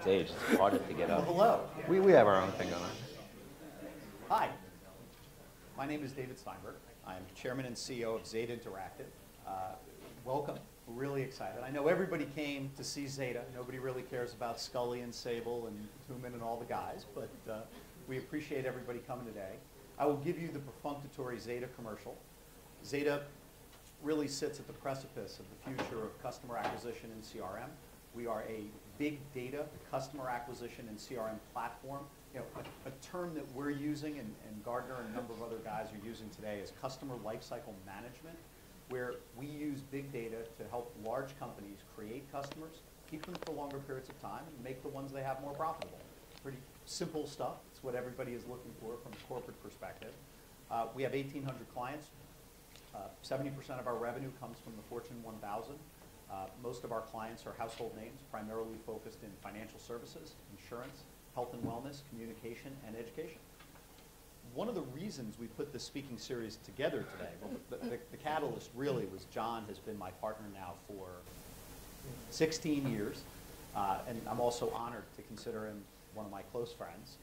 It's age. It's harder to get up. Well, hello. We have our own thing going on. Hi. My name is David Steinberg. I'm Chairman and CEO of Zeta Interactive. Welcome. We're really excited. I know everybody came to see Zeta. Nobody really cares about Scully and Sable and Tuman and all the guys, but we appreciate everybody coming today. I will give you the perfunctory Zeta commercial. Zeta really sits at the precipice of the future of customer acquisition in CRM. We are a big data customer acquisition and CRM platform. You know, a term that we're using and Gardner and a number of other guys are using today is customer lifecycle management, where we use big data to help large companies create customers, keep them for longer periods of time, and make the ones they have more profitable. Pretty simple stuff. It's what everybody is looking for from a corporate perspective. We have 1,800 clients. 70% of our revenue comes from the Fortune 1000. Most of our clients are household names, primarily focused in financial services, insurance, health and wellness, communication, and education. One of the reasons we put this speaking series together today, well, the catalyst really was John has been my partner now for 16 years, and I'm also honored to consider him one of my close friends.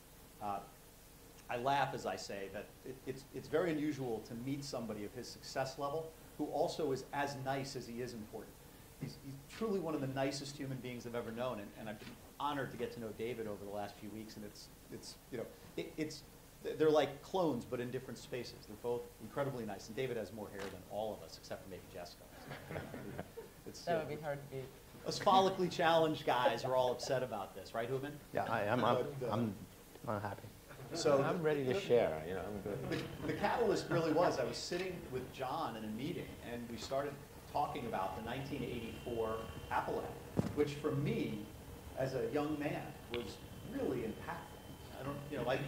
I laugh as I say that it's very unusual to meet somebody of his success level who also is as nice as he is important. He's truly one of the nicest human beings I've ever known, and I've been honored to get to know David over the last few weeks, and they're like clones, but in different spaces. They're both incredibly nice, and David has more hair than all of us, except for maybe Jessica. That would be hard to beat. Us follically challenged guys are all upset about this, right, Hubin? Yeah, I'm happy. So I'm ready to share. You know, I'm good. The catalyst really was I was sitting with John in a meeting, and we started talking about the 1984 Apple app, which for me, as a young man, was really impactful.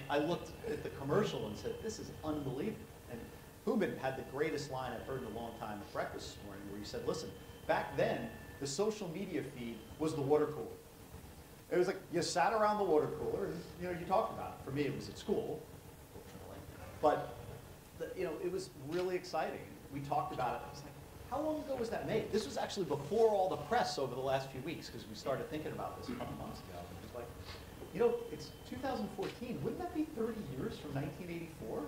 I looked at the commercial and said, this is unbelievable. And Hubin had the greatest line I've heard in a long time at breakfast this morning, where he said, listen, back then, the social media feed was the water cooler. It was like you sat around the water cooler and you talked about it. For me, it was at school, fortunately. But it was really exciting. We talked about it. I was like, how long ago was that made? This was actually before all the press over the last few weeks, because we started thinking about this a couple months ago. It was like, it's 2014. Wouldn't that be 30 years from 1984?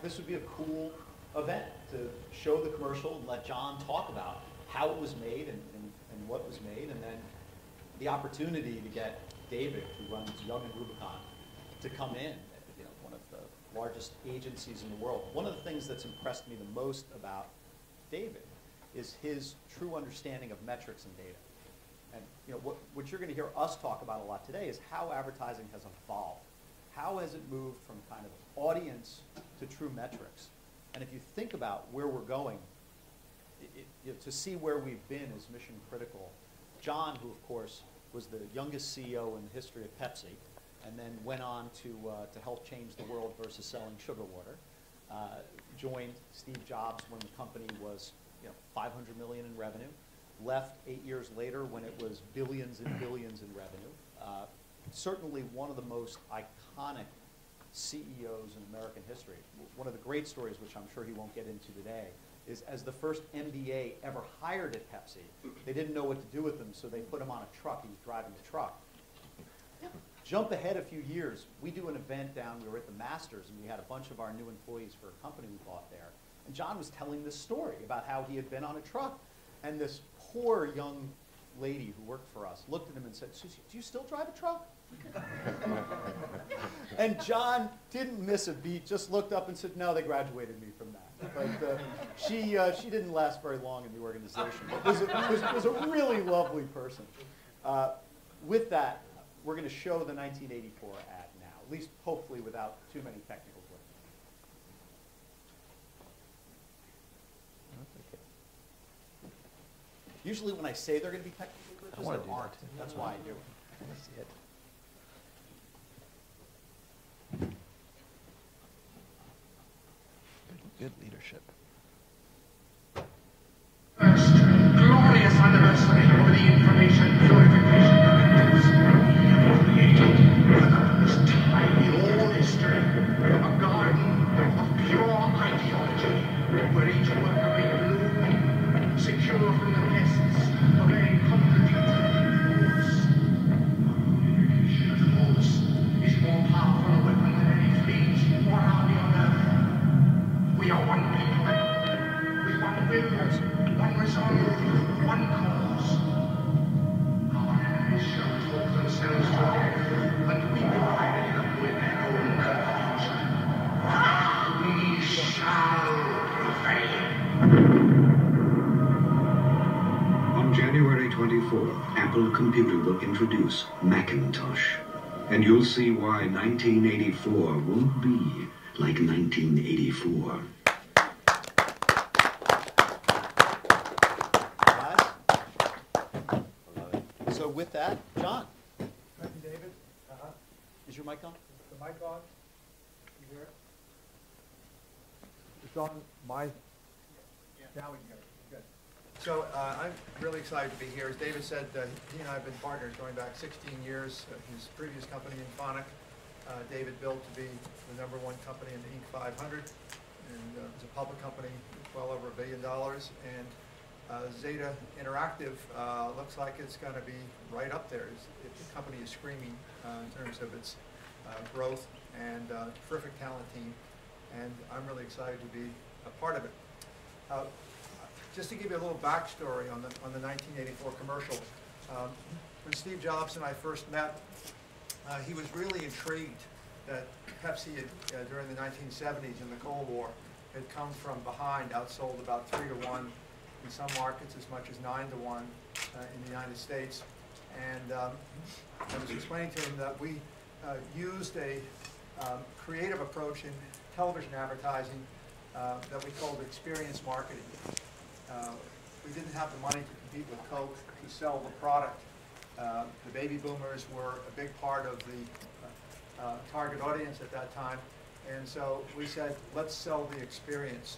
This would be a cool event to show the commercial and let John talk about how it was made and what was made, and then the opportunity to get David, who runs Young and Rubicon, to come in, one of the largest agencies in the world. One of the things that's impressed me the most about David is his true understanding of metrics and data. And what you're going to hear us talk about a lot today is how advertising has evolved. How has it moved from kind of audience to true metrics? And if you think about where we're going, to see where we've been is mission critical. John, who of course was the youngest CEO in the history of Pepsi, and then went on to help change the world versus selling sugar water, joined Steve Jobs when the company was 500 million in revenue, left 8 years later when it was billions and billions in revenue. Certainly one of the most iconic CEOs in American history. One of the great stories, which I'm sure he won't get into today, is as the first MBA ever hired at Pepsi, they didn't know what to do with him, so they put him on a truck. He was driving the truck. Jump ahead a few years. We do an event we were at the Masters, and we had a bunch of our new employees for a company we bought there. And John was telling this story about how he had been on a truck. And this poor young lady who worked for us looked at him and said, Susie, do you still drive a truck? And John didn't miss a beat, just looked up and said, no, they graduated me from that. But she didn't last very long in the organization. But was a really lovely person. With that, we're going to show the 1984 ad now, at least hopefully without too many technical glitches. Usually when I say they're going to be technical glitches, there aren't. That's why I do it. I want to see it. Good leadership. First glorious anniversary of the information purification directives. Created for the first time in all history a garden of pure ideology where each worker may bloom, secure from the pests of any contradictory rules. 1984, Apple Computer will introduce Macintosh. And you'll see why 1984 won't be like 1984. Guys? So with that, John. Thank you, David. Is your mic on? Is the mic on? You hear it? It's on my... Now we can hear it. Good. So I'm really excited to be here. As David said, he and I have been partners going back 16 years. His previous company, Infonic, David built to be the #1 company in the Inc. 500. And it's a public company, well over $1 billion. And Zeta Interactive looks like it's going to be right up there. The company is screaming in terms of its growth and terrific talent team, and I'm really excited to be a part of it. Just to give you a little backstory on the 1984 commercial, when Steve Jobs and I first met, he was really intrigued that Pepsi had, during the 1970s in the Cold War had come from behind, outsold about 3-1, in some markets as much as 9-1 in the United States. And I was explaining to him that we used a creative approach in television advertising that we called experience marketing. We didn't have the money to compete with Coke to sell the product. The baby boomers were a big part of the target audience at that time. And so we said, let's sell the experience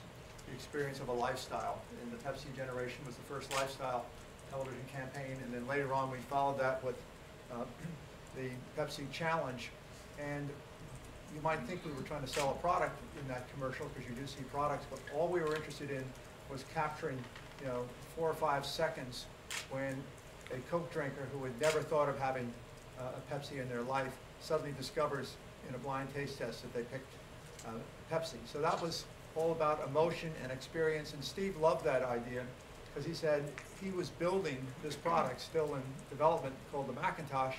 of a lifestyle. And the Pepsi generation was the first lifestyle television campaign. And then later on, we followed that with the Pepsi Challenge. And you might think we were trying to sell a product in that commercial, because you do see products, but all we were interested in was capturing, 4 or 5 seconds when a Coke drinker who had never thought of having a Pepsi in their life suddenly discovers in a blind taste test that they picked Pepsi. So that was all about emotion and experience, and Steve loved that idea because he said he was building this product still in development called the Macintosh,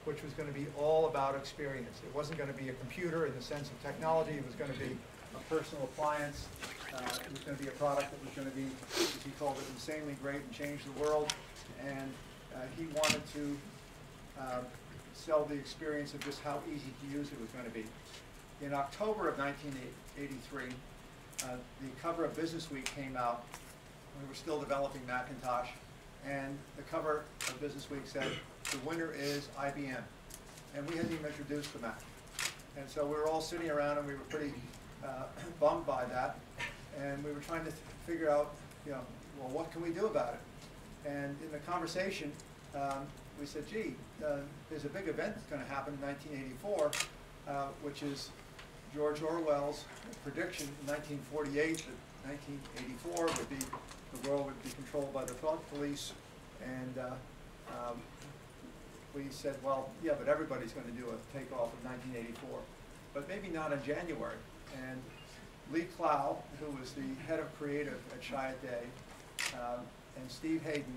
which was going to be all about experience. It wasn't going to be a computer in the sense of technology. It was going to be a personal appliance. It was going to be a product that was going to be, as he called it, insanely great and change the world. And he wanted to sell the experience of just how easy to use it was going to be. In October of 1983, the cover of Business Week came out. We were still developing Macintosh, and the cover of Business Week said, "The winner is IBM." And we hadn't even introduced the Mac. And so we were all sitting around, and we were pretty bummed by that. And we were trying to figure out, well, what can we do about it? And in the conversation, we said, gee, there's a big event that's going to happen in 1984, which is George Orwell's prediction in 1948 that 1984 would be, the world would be controlled by the thought police. And we said, well, yeah, but everybody's going to do a takeoff of 1984, but maybe not in January. And Lee Clow, who was the head of creative at Chiat Day, and Steve Hayden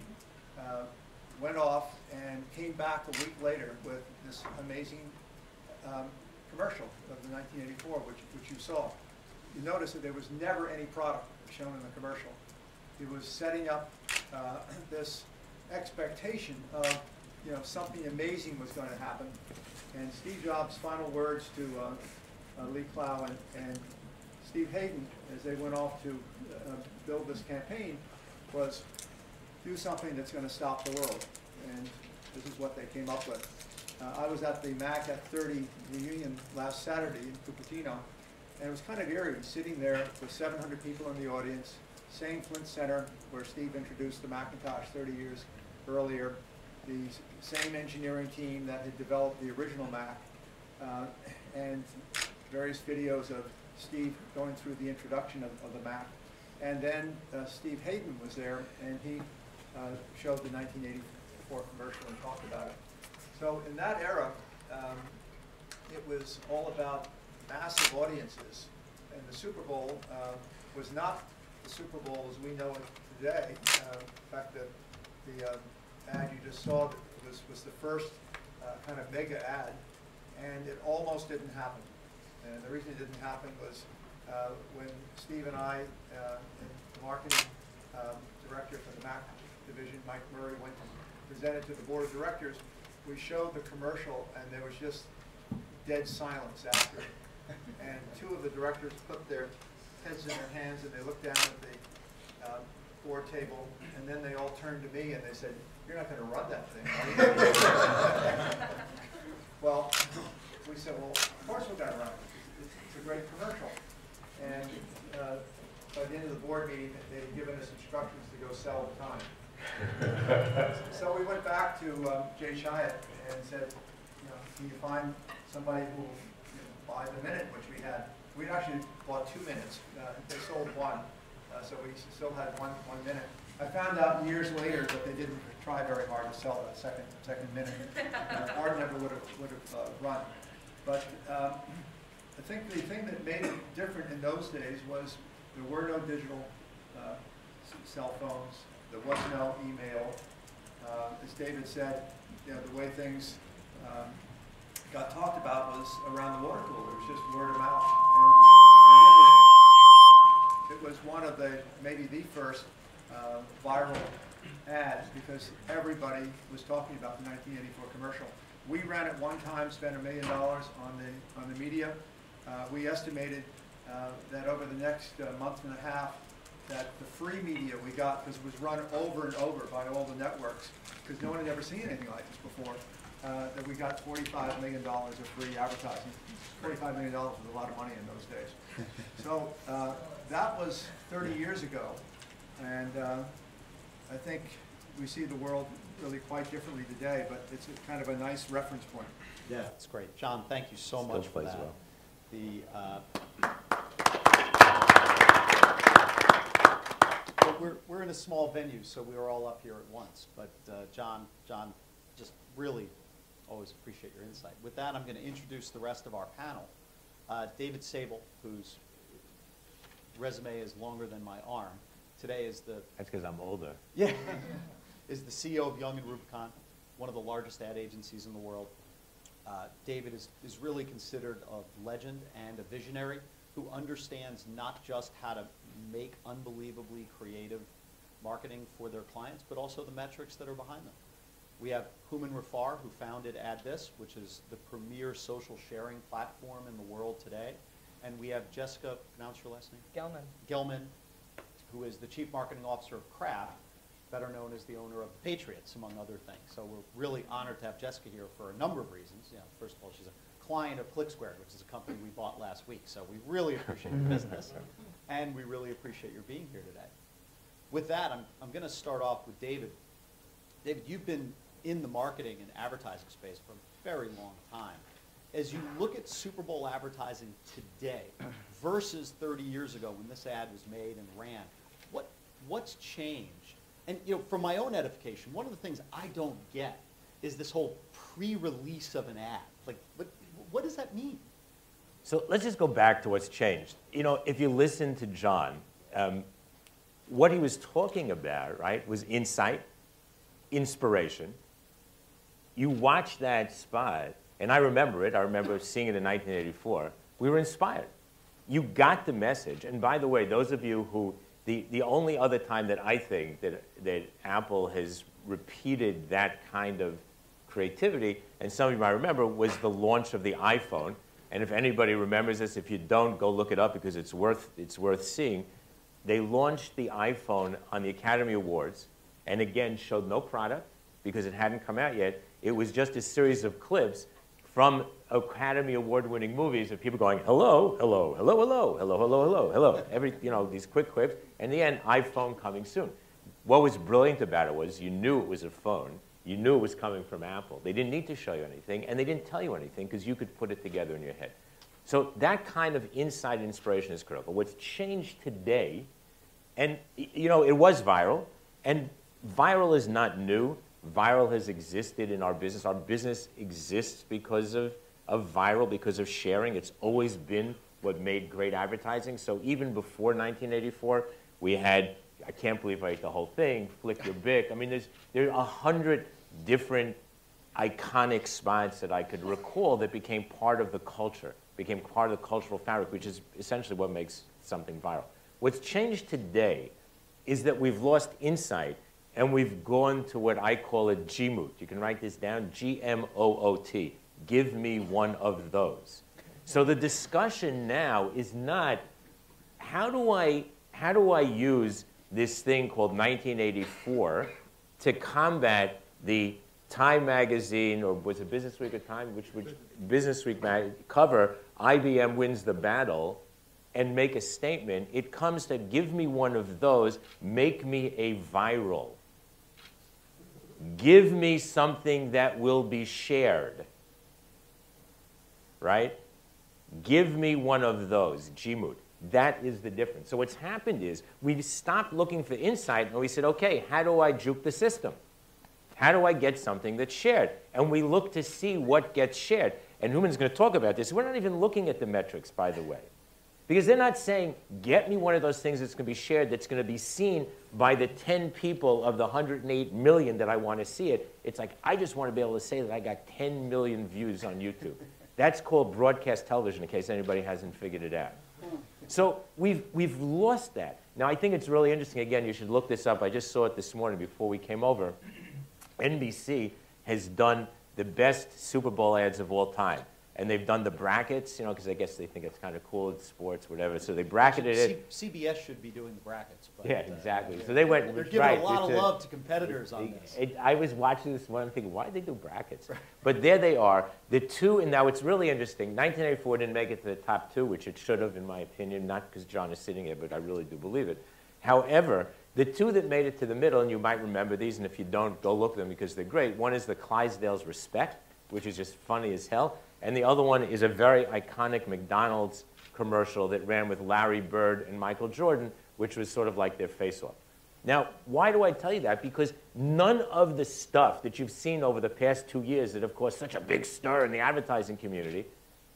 went off and came back a week later with this amazing commercial of the 1984, which you saw. You notice that there was never any product shown in the commercial. He was setting up this expectation of something amazing was going to happen. And Steve Jobs' final words to Lee Clow and Steve Hayden, as they went off to build this campaign, was do something that's going to stop the world. And this is what they came up with. I was at the Mac at 30 reunion last Saturday in Cupertino, and it was kind of eerie sitting there with 700 people in the audience, same Flint Center where Steve introduced the Macintosh 30 years earlier, the same engineering team that had developed the original Mac, and various videos of Steve going through the introduction of the Mac. And then Steve Hayden was there, and he showed the 1984 commercial and talked about it. So in that era, it was all about massive audiences. And the Super Bowl was not the Super Bowl as we know it today. In fact, the ad you just saw was the first kind of mega ad, and it almost didn't happen. And the reason it didn't happen was when Steve and I and the marketing director for the Mac division, Mike Murray, went to presented to the board of directors, we showed the commercial, and there was just dead silence after. And two of the directors put their heads in their hands, and they looked down at the board table, and then they all turned to me, and they said, "You're not going to run that thing, are you?" Well, we said, well, of course we're going to run it. It's a great commercial. And by the end of the board meeting, they had given us instructions to go sell the time. So we went back to Jay Chiat and said, can you find somebody who will buy the minute, which we had. We actually bought 2 minutes. They sold one, so we still had one minute. I found out years later that they didn't try very hard to sell a second minute. Art never would have run. But I think the thing that made it different in those days was there were no digital cell phones. There was no email. As David said, the way things got talked about was around the water cooler. It was just word of mouth. And it was one of the, maybe the first viral ads, because everybody was talking about the 1984 commercial. We ran it one time, spent $1 million on the media. We estimated that over the next month and a half, that the free media we got, because it was run over and over by all the networks, because no one had ever seen anything like this before, that we got $45 million of free advertising. $45 million was a lot of money in those days. So that was 30 years ago, and I think we see the world really quite differently today, but it's kind of a nice reference point. Yeah, that's great. John, thank you so much for that. Well. We're in a small venue, so we were all up here at once. But John, just really always appreciate your insight. With that, I'm going to introduce the rest of our panel. David Sable, whose resume is longer than my arm, today is the... That's because I'm older. Yeah. Is the CEO of Young & Rubicon, one of the largest ad agencies in the world. David is really considered a legend and a visionary who understands not just how to make unbelievably creative marketing for their clients, but also the metrics that are behind them. We have Hooman Rafar, who founded AdThis, which is the premier social sharing platform in the world today. And we have Jessica, pronounce your last name? Gelman, who is the Chief Marketing Officer of Kraft, better known as the owner of Patriots, among other things. So we're really honored to have Jessica here for a number of reasons. First of all, she's a client of ClickSquared, which is a company we bought last week. So we really appreciate your business, and we really appreciate your being here today. With that, I'm going to start off with David. David, you've been in the marketing and advertising space for a very long time. As you look at Super Bowl advertising today versus 30 years ago when this ad was made and ran, what's changed? And for my own edification, one of the things I don't get is this whole pre-release of an ad. Like, what does that mean? So let's just go back to what's changed. If you listen to John, what he was talking about, right, was insight, inspiration. You watch that spot, and I remember it. I remember seeing it in 1984. We were inspired. You got the message. And by the way, those of you who, the only other time that I think that Apple has repeated that kind of creativity, and some of you might remember, was the launch of the iPhone. And if anybody remembers this, if you don't, go look it up because it's worth seeing. They launched the iPhone on the Academy Awards, and again showed no product because it hadn't come out yet. It was just a series of clips from Academy Award-winning movies of people going, hello, hello, hello, hello, hello, hello, hello, hello. These quick clips. And in the end, iPhone coming soon. What was brilliant about it was you knew it was a phone. You knew it was coming from Apple. They didn't need to show you anything, and they didn't tell you anything because you could put it together in your head. So that kind of insight and inspiration is critical. What's changed today, and it was viral, and viral is not new. Viral has existed in our business. Our business exists because of viral, because of sharing. It's always been what made great advertising. So even before 1984, we had, I can't believe I ate the whole thing, Flick Your Bic. I mean, there are 100 different iconic spots that I could recall that became part of the culture, became part of the cultural fabric, which is essentially what makes something viral. What's changed today is that we've lost insight and we've gone to what I call a GMOOT. You can write this down, G-M-O-O-T. Give me one of those. So the discussion now is not, how do I use this thing called 1984 to combat the Time magazine, or was it Business Week or Time, which Business Week cover, IBM wins the battle, and make a statement. It comes to give me one of those, make me a viral. Give me something that will be shared, right? Give me one of those, GMOOT. That is the difference. So what's happened is we've stopped looking for insight, and we said, okay, how do I juke the system? How do I get something that's shared? And we look to see what gets shared. And Human's going to talk about this. We're not even looking at the metrics, by the way. Because they're not saying, get me one of those things that's going to be shared, that's going to be seen by the 10 people of the 108 million that I want to see it. It's like, I just want to be able to say that I got 10 million views on YouTube. That's called broadcast television, in case anybody hasn't figured it out. So we've lost that. Now, I think it's really interesting. Again, you should look this up. I just saw it this morning before we came over. NBC has done the best Super Bowl ads of all time. And they've done the brackets, you know, because I guess they think it's kind of cool, it's sports, whatever. So they bracketed it. CBS should be doing the brackets. But, yeah, exactly. So they went, they're giving a lot of love to competitors on this. I was watching this one, I'm thinking, why did they do brackets? But there they are. The two, and now it's really interesting. 1984 didn't make it to the top two, which it should have, in my opinion, not because John is sitting here, but I really do believe it. However, the two that made it to the middle, and you might remember these, and if you don't, go look at them because they're great. One is the Clydesdale's Respect, which is just funny as hell. And the other one is a very iconic McDonald's commercial that ran with Larry Bird and Michael Jordan, which was sort of like their face-off. Now, why do I tell you that? Because none of the stuff that you've seen over the past 2 years that have caused such a big stir in the advertising community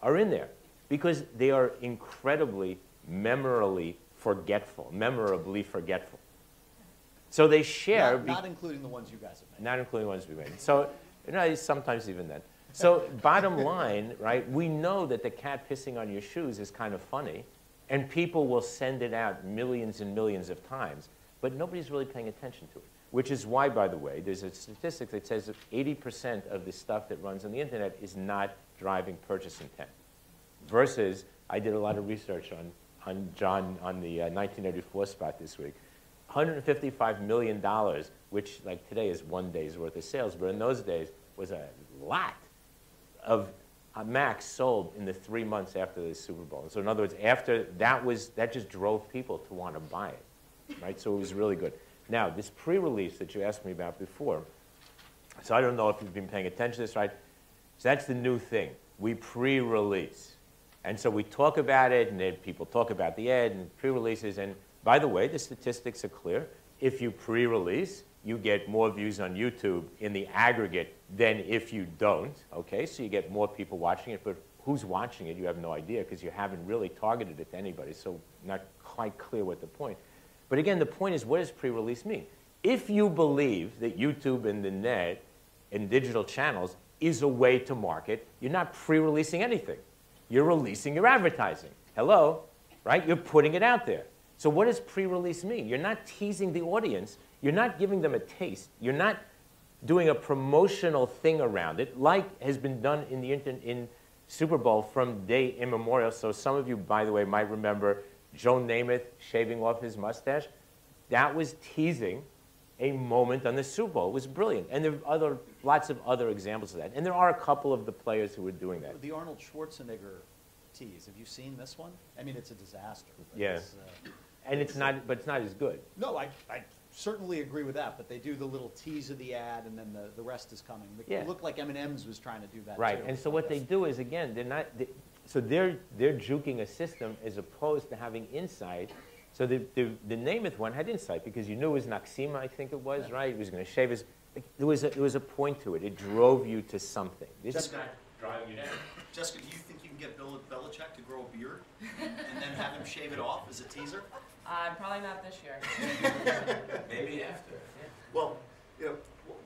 are in there. Because they are incredibly, memorably forgetful. So they share... Not including the ones you guys have made. Not including the ones we made. So, you know, sometimes even then. So bottom line, right, we know that the cat pissing on your shoes is kind of funny, and people will send it out millions and millions of times, but nobody's really paying attention to it, which is why, by the way, there's a statistic that says that 80% of the stuff that runs on the internet is not driving purchase intent, versus I did a lot of research on John on the 1984 spot this week. $155 million, which like today is 1 day's worth of sales, but in those days was a lot of Macs sold in the 3 months after the Super Bowl. So in other words, after that just drove people to want to buy it, right? So it was really good. Now, this pre-release that you asked me about before, so I don't know if you've been paying attention to this, right? So that's the new thing. We pre-release. And so we talk about it, and then people talk about the ad and pre-releases. And by the way, the statistics are clear. If you pre-release, you get more views on YouTube in the aggregate than if you don't, okay? So you get more people watching it, but who's watching it, you have no idea because you haven't really targeted it to anybody, so not quite clear what the point. But again, the point is, what does pre-release mean? If you believe that YouTube and the net and digital channels is a way to market, you're not pre-releasing anything. You're releasing your advertising. Hello, right? You're putting it out there. So what does pre-release mean? You're not teasing the audience. You're not giving them a taste. You're not doing a promotional thing around it, like has been done in Super Bowl from day immemorial. So some of you, by the way, might remember Joe Namath shaving off his mustache. That was teasing a moment on the Super Bowl. It was brilliant. And there are lots of other examples of that. And there are a couple of the players who were doing that. The Arnold Schwarzenegger tease, have you seen this one? I mean, it's a disaster. Yeah. And it's not, but it's not as good. No, I certainly agree with that, but they do the little tease of the ad, and then the rest is coming. It looked like M&M's was trying to do that right, too. and so what they do is, again, they're juking a system as opposed to having insight. So the Namath one had insight because you knew it was Noxema, I think it was, right? He was going to shave his. There was a point to it. It drove you to something. This is not driving you down. Jessica, do you think you can get Bill Belichick to grow a beard and then have him shave it off as a teaser? Probably not this year. Maybe after. Yeah. Well, you know,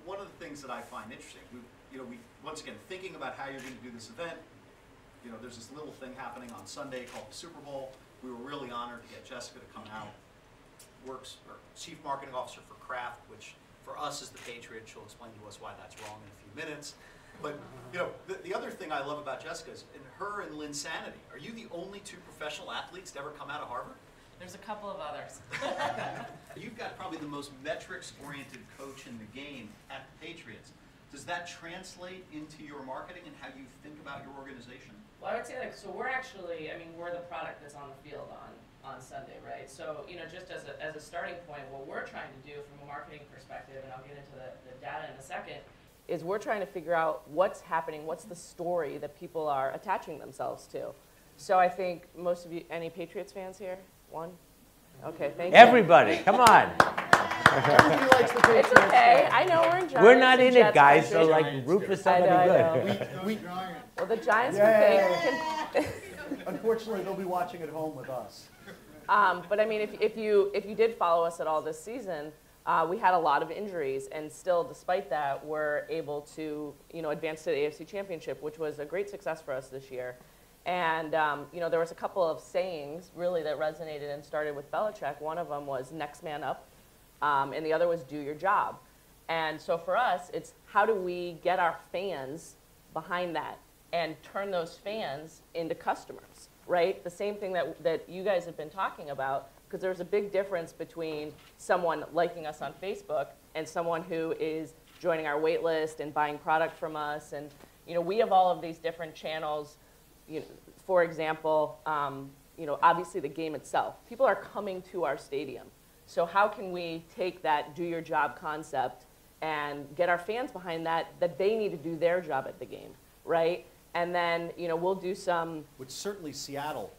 one of the things that I find interesting, we once again thinking about how you're going to do this event. You know, there's this little thing happening on Sunday called the Super Bowl. We were really honored to get Jessica to come out. Works or Chief Marketing Officer for Kraft, which for us as the Patriots. She'll explain to us why that's wrong in a few minutes. But you know, the other thing I love about Jessica is her and Lynn Sanity. Are you the only two professional athletes to ever come out of Harvard? There's a couple of others. You've got probably the most metrics-oriented coach in the game at the Patriots. Does that translate into your marketing and how you think about your organization? Well, I would say, like, so we're actually, I mean, we're the product that's on the field on Sunday, right? So, you know, just as a starting point, what we're trying to do from a marketing perspective, and I'll get into the data in a second, is we're trying to figure out what's happening, what's the story that people are attaching themselves to. So I think most of you, any Patriots fans here? One? Okay, thank you. Everybody, come on. Everybody likes the Patriots. It's okay. I know we're in Giants. We're not and in it, Jets guys, so country. like root for I somebody know. good. Well, the Giants can. Unfortunately, they'll be watching at home with us. But I mean, if you did follow us at all this season, we had a lot of injuries, and still, despite that, we're able to, you know, advance to the AFC Championship, which was a great success for us this year. And you know, there was a couple of sayings really that resonated and started with Belichick. One of them was "next man up," and the other was "do your job." And so for us, it's how do we get our fans behind that and turn those fans into customers, right? The same thing that you guys have been talking about, because there's a big difference between someone liking us on Facebook and someone who is joining our wait list and buying product from us. And you know, we have all of these different channels. You know, for example, you know, obviously the game itself. People are coming to our stadium. So how can we take that do your job concept and get our fans behind that they need to do their job at the game, right? And then, you know, we'll do some... Which certainly Seattle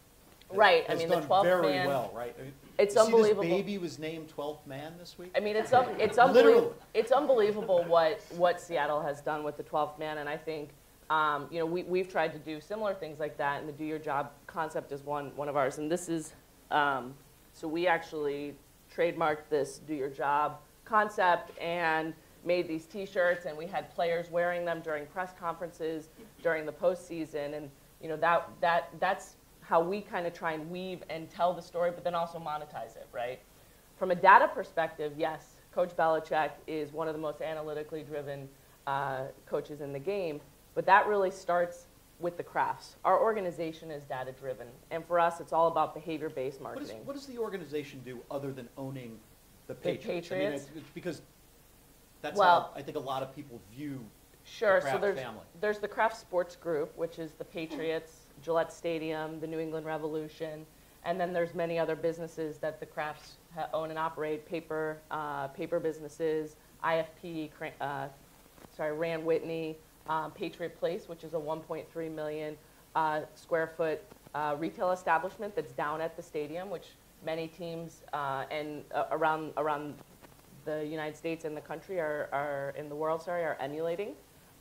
right. has I mean, done the 12th very man, well, right? I mean, it's you see unbelievable. This baby was named 12th man this week? I mean, it's unbelievable. Literally. It's unbelievable what Seattle has done with the 12th man, and I think you know, we've tried to do similar things like that, and the do your job concept is one of ours. And this is so we actually trademarked this do your job concept and made these T-shirts, and we had players wearing them during press conferences during the postseason, and you know, that's how we kind of try and weave and tell the story, but then also monetize it, right? From a data perspective, yes, Coach Belichick is one of the most analytically driven coaches in the game, but that really starts with the crafts. Our organization is data driven, and for us, it's all about behavior-based marketing. What does the organization do other than owning the Patriots? I mean, it's because that's how I think a lot of people view the Kraft family. There's the Kraft Sports Group, which is the Patriots, Gillette Stadium, the New England Revolution, and then there's many other businesses that the Krafts own and operate, paper businesses, IFP, Rand Whitney, Patriot Place, which is a 1.3 million square foot retail establishment that's down at the stadium, which many teams and around the United States and the country are in the world, are emulating.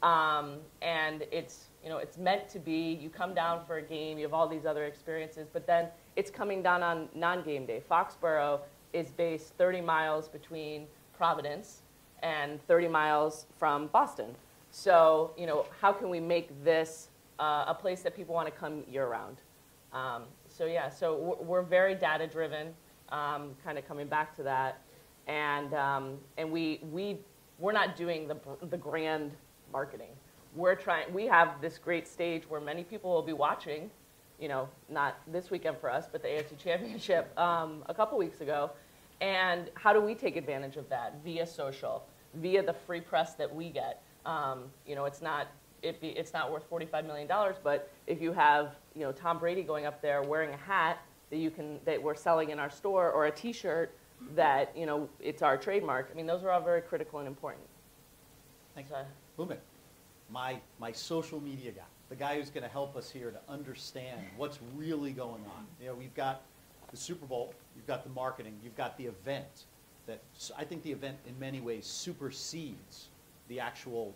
And it's, you know, it's meant to be, you come down for a game, you have all these other experiences, but then it's coming down on non-game day. Foxborough is based 30 miles between Providence and 30 miles from Boston. So, you know, how can we make this a place that people want to come year-round? So yeah, so we're very data-driven, kind of coming back to that, and we're not doing the grand marketing. We have this great stage where many people will be watching, you know, not this weekend for us, but the AFC Championship a couple weeks ago. And how do we take advantage of that? Via social, via the free press that we get. You know, it's not worth $45 million, but if you have, you know, Tom Brady going up there wearing a hat that we're selling in our store, or a T-shirt that, you know, it's our trademark. I mean, those are all very critical and important. Thanks. Boomin, my social media guy, the guy who's going to help us here to understand what's really going on. You know, we've got the Super Bowl, you've got the marketing, you've got the event. That I think the event in many ways supersedes the actual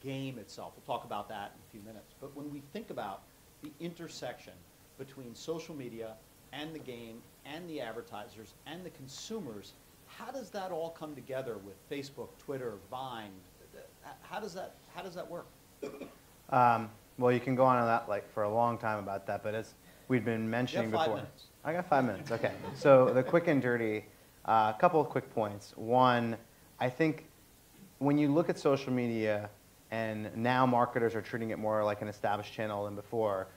game itself. We'll talk about that in a few minutes. But when we think about the intersection between social media and the game and the advertisers and the consumers, how does that all come together with Facebook, Twitter, Vine? How does that work? Well, you can go on that like for a long time about that, but as we've been mentioning you have 5 before. minutes. I got 5 minutes. Okay. So the quick and dirty, a couple of quick points. One, I think when you look at social media, and now marketers are treating it more like an established channel than before,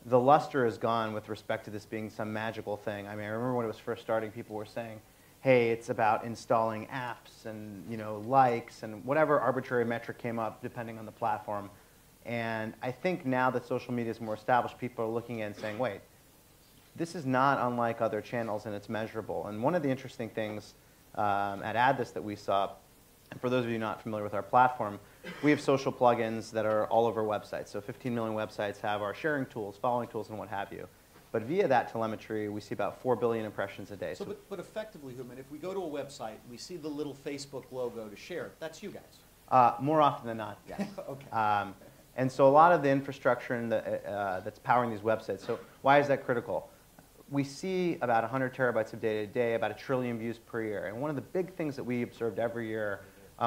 the luster is gone with respect to this being some magical thing. I mean, I remember when it was first starting, people were saying, hey, it's about installing apps and likes and whatever arbitrary metric came up depending on the platform. And I think now that social media is more established, people are looking at it and saying, wait, this is not unlike other channels and it's measurable. And one of the interesting things at AddThis that we saw, and for those of you not familiar with our platform, we have social plugins that are all over websites. So 15 million websites have our sharing tools, following tools, and what have you. But via that telemetry, we see about 4 billion impressions a day. So, but effectively, Hooman, if we go to a website and we see the little Facebook logo to share it, that's you guys. More often than not, yes. Okay. And so a lot of the infrastructure that's powering these websites. So why is that critical? We see about 100 terabytes of data a day, about 1 trillion views per year. And one of the big things that we observed every year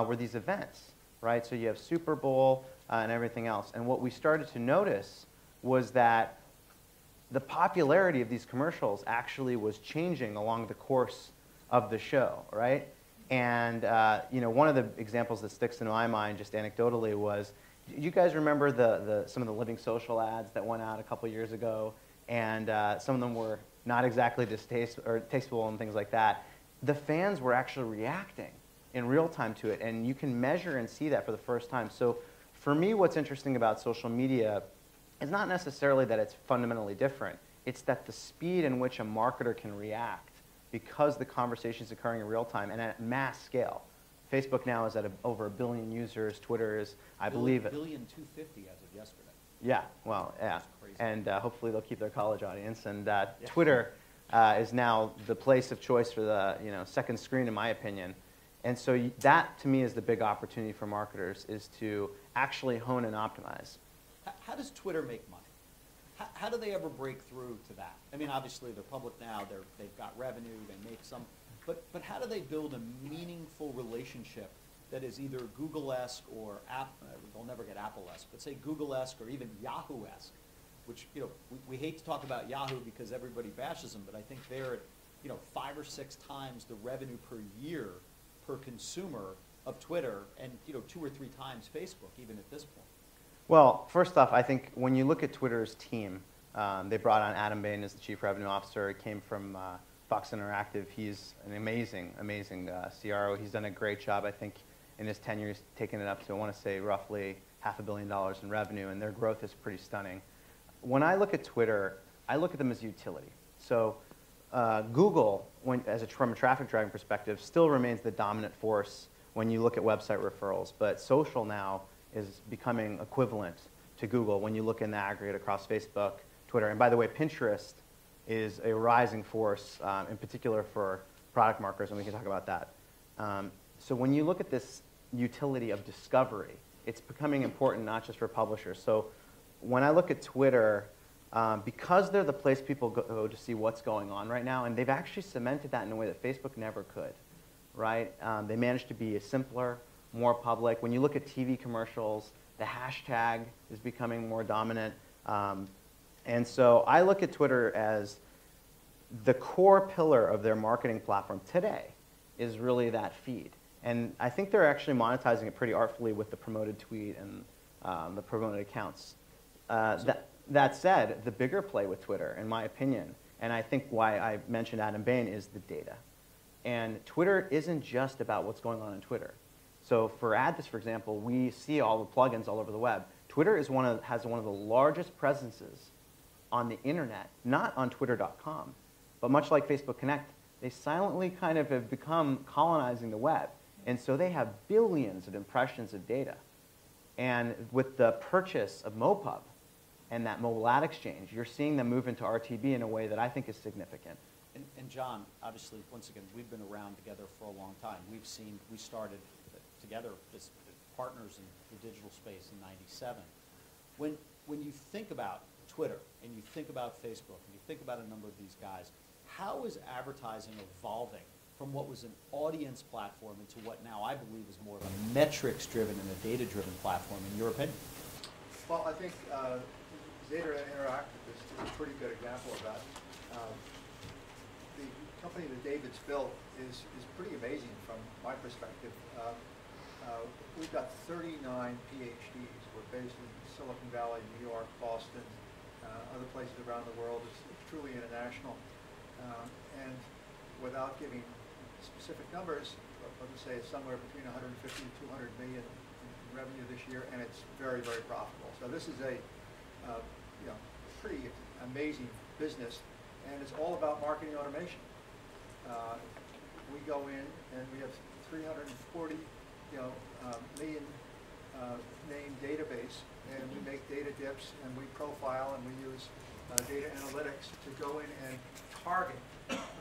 were these events, right? So you have Super Bowl and everything else. And what we started to notice was that the popularity of these commercials actually was changing along the course of the show, right? And one of the examples that sticks in my mind, just anecdotally, was, do you guys remember some of the Living Social ads that went out a couple years ago? And some of them were not exactly tasteful and things like that. The fans were actually reacting in real time to it, and you can measure and see that for the first time. So for me, what's interesting about social media is not necessarily that it's fundamentally different. It's that the speed in which a marketer can react because the conversation is occurring in real time and at mass scale. Facebook now is at over 1 billion users. Twitter is, I believe, 1,250,000 as of yesterday. Yeah, well, yeah. That's crazy. And hopefully they'll keep their college audience. And Twitter is now the place of choice for the second screen, in my opinion. And so that, to me, is the big opportunity for marketers, is to actually hone and optimize. How does Twitter make money? How do they ever break through to that? I mean, obviously, they're public now. They've got revenue. They make some. But how do they build a meaningful relationship that is either Google-esque or they'll never get Apple-esque, but say Google-esque or even Yahoo-esque, which, we hate to talk about Yahoo because everybody bashes them, but I think they're at, 5 or 6 times the revenue per year per consumer of Twitter and, 2 or 3 times Facebook, even at this point. Well, first off, I think when you look at Twitter's team, they brought on Adam Bain as the chief revenue officer. He came from Fox Interactive. He's an amazing CRO. He's done a great job, I think. In his tenure, he's taken it up to, I want to say, roughly $500 million in revenue, and their growth is pretty stunning. When I look at Twitter, I look at them as utility. So Google, from a traffic driving perspective, still remains the dominant force when you look at website referrals. But social now is becoming equivalent to Google when you look in the aggregate across Facebook, Twitter. And by the way, Pinterest is a rising force, in particular for product marketers, and we can talk about that. So when you look at this utility of discovery, it's becoming important not just for publishers. So when I look at Twitter, because they're the place people go to see what's going on right now, and they've actually cemented that in a way that Facebook never could, right? They managed to be simpler, more public. When you look at TV commercials, the hashtag is becoming more dominant. And so I look at Twitter as the core pillar of their marketing platform today is really that feed. And I think they're actually monetizing it pretty artfully with the promoted tweet and the promoted accounts. That said, the bigger play with Twitter, in my opinion, and I think why I mentioned Adam Bain, is the data. And Twitter isn't just about what's going on Twitter. So for AddThis, for example, we see all the plugins all over the web. Twitter has one of the largest presences on the internet, not on twitter.com, but much like Facebook Connect, they silently kind of have become colonizing the web. And so they have billions of impressions of data. And with the purchase of MoPub and that mobile ad exchange, you're seeing them move into RTB in a way that I think is significant. And John, obviously, once again, we've been around together for a long time. We started together as partners in the digital space in '97. When you think about Twitter and you think about Facebook and you think about a number of these guys, how is advertising evolving from what was an audience platform into what now I believe is more of a metrics-driven and a data-driven platform, in your opinion? Well, I think Zeta Interactive is a pretty good example of that. company that David's built is pretty amazing from my perspective. We've got 39 PhDs. We're based in Silicon Valley, New York, Boston, other places around the world. It's truly international. And without giving specific numbers, let's say it's somewhere between 150 and 200 million in revenue this year, and it's very, very profitable. So this is a pretty amazing business, and it's all about marketing automation. We go in and we have 340 million name database, and we make data dips, and we profile, and we use data analytics to go in and target,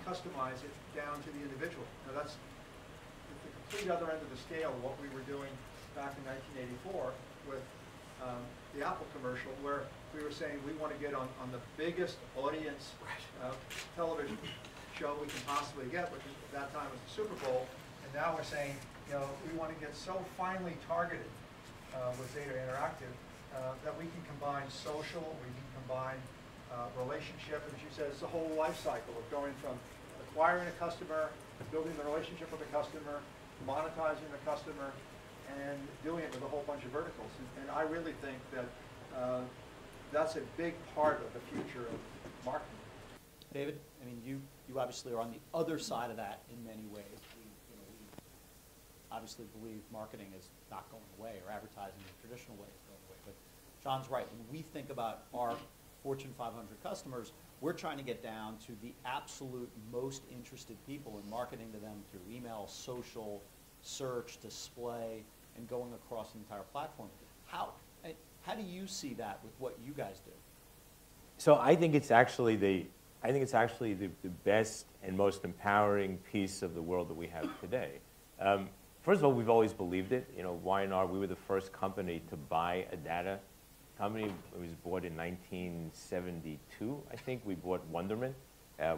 customize it down to the individual. Now that's the complete other end of the scale of what we were doing back in 1984 with the Apple commercial, where we were saying we want to get on the biggest audience television show we can possibly get, which at that time was the Super Bowl. And now we're saying, we want to get so finely targeted with Zeta Interactive that we can combine social, we can combine relationship, and as you said, it's the whole life cycle of going from acquiring a customer, building the relationship with the customer, monetizing the customer, and doing it with a whole bunch of verticals. And I really think that that's a big part of the future of marketing. David, I mean, you obviously are on the other side of that in many ways. We obviously believe marketing is not going away, or advertising the traditional way is going away. But John's right. When we think about our Fortune 500 customers, we're trying to get down to the absolute most interested people and marketing to them through email, social, search, display, and going across the entire platform. How do you see that with what you guys do? So I think it's actually the best and most empowering piece of the world that we have today. First of all, we've always believed it. Y&R, we were the first company to buy a data company. It was bought in 1972, I think. We bought Wonderman,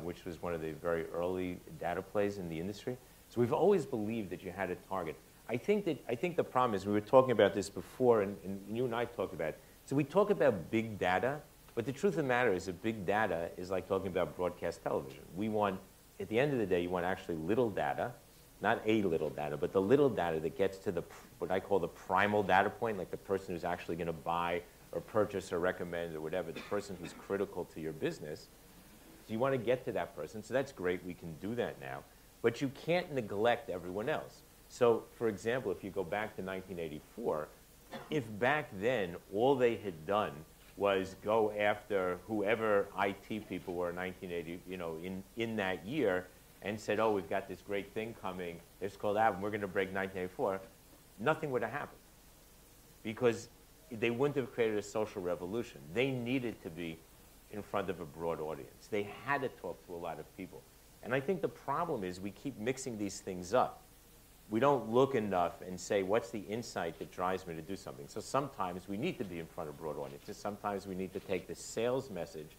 which was one of the very early data plays in the industry. So we've always believed that you had a target. I think the problem is, we were talking about this before, and you and I talked about it. So we talk about big data, but the truth of the matter is that big data is like talking about broadcast television. We want, at the end of the day, you want actually little data, not a little data, but the little data that gets to what I call the primal data point, like the person who's actually going to buy or purchase or recommend or whatever, the person who's critical to your business. So you want to get to that person. So that's great. We can do that now. But you can't neglect everyone else. So, for example, if you go back to 1984, if back then all they had done was go after whoever IT people were in 1980, in that year, and said, oh, we've got this great thing coming, it's called Apple, we're going to break 1984, nothing would have happened. Because they wouldn't have created a social revolution. They needed to be in front of a broad audience. They had to talk to a lot of people. And I think the problem is we keep mixing these things up. We don't look enough and say, what's the insight that drives me to do something? So sometimes we need to be in front of broad audiences. Sometimes we need to take the sales message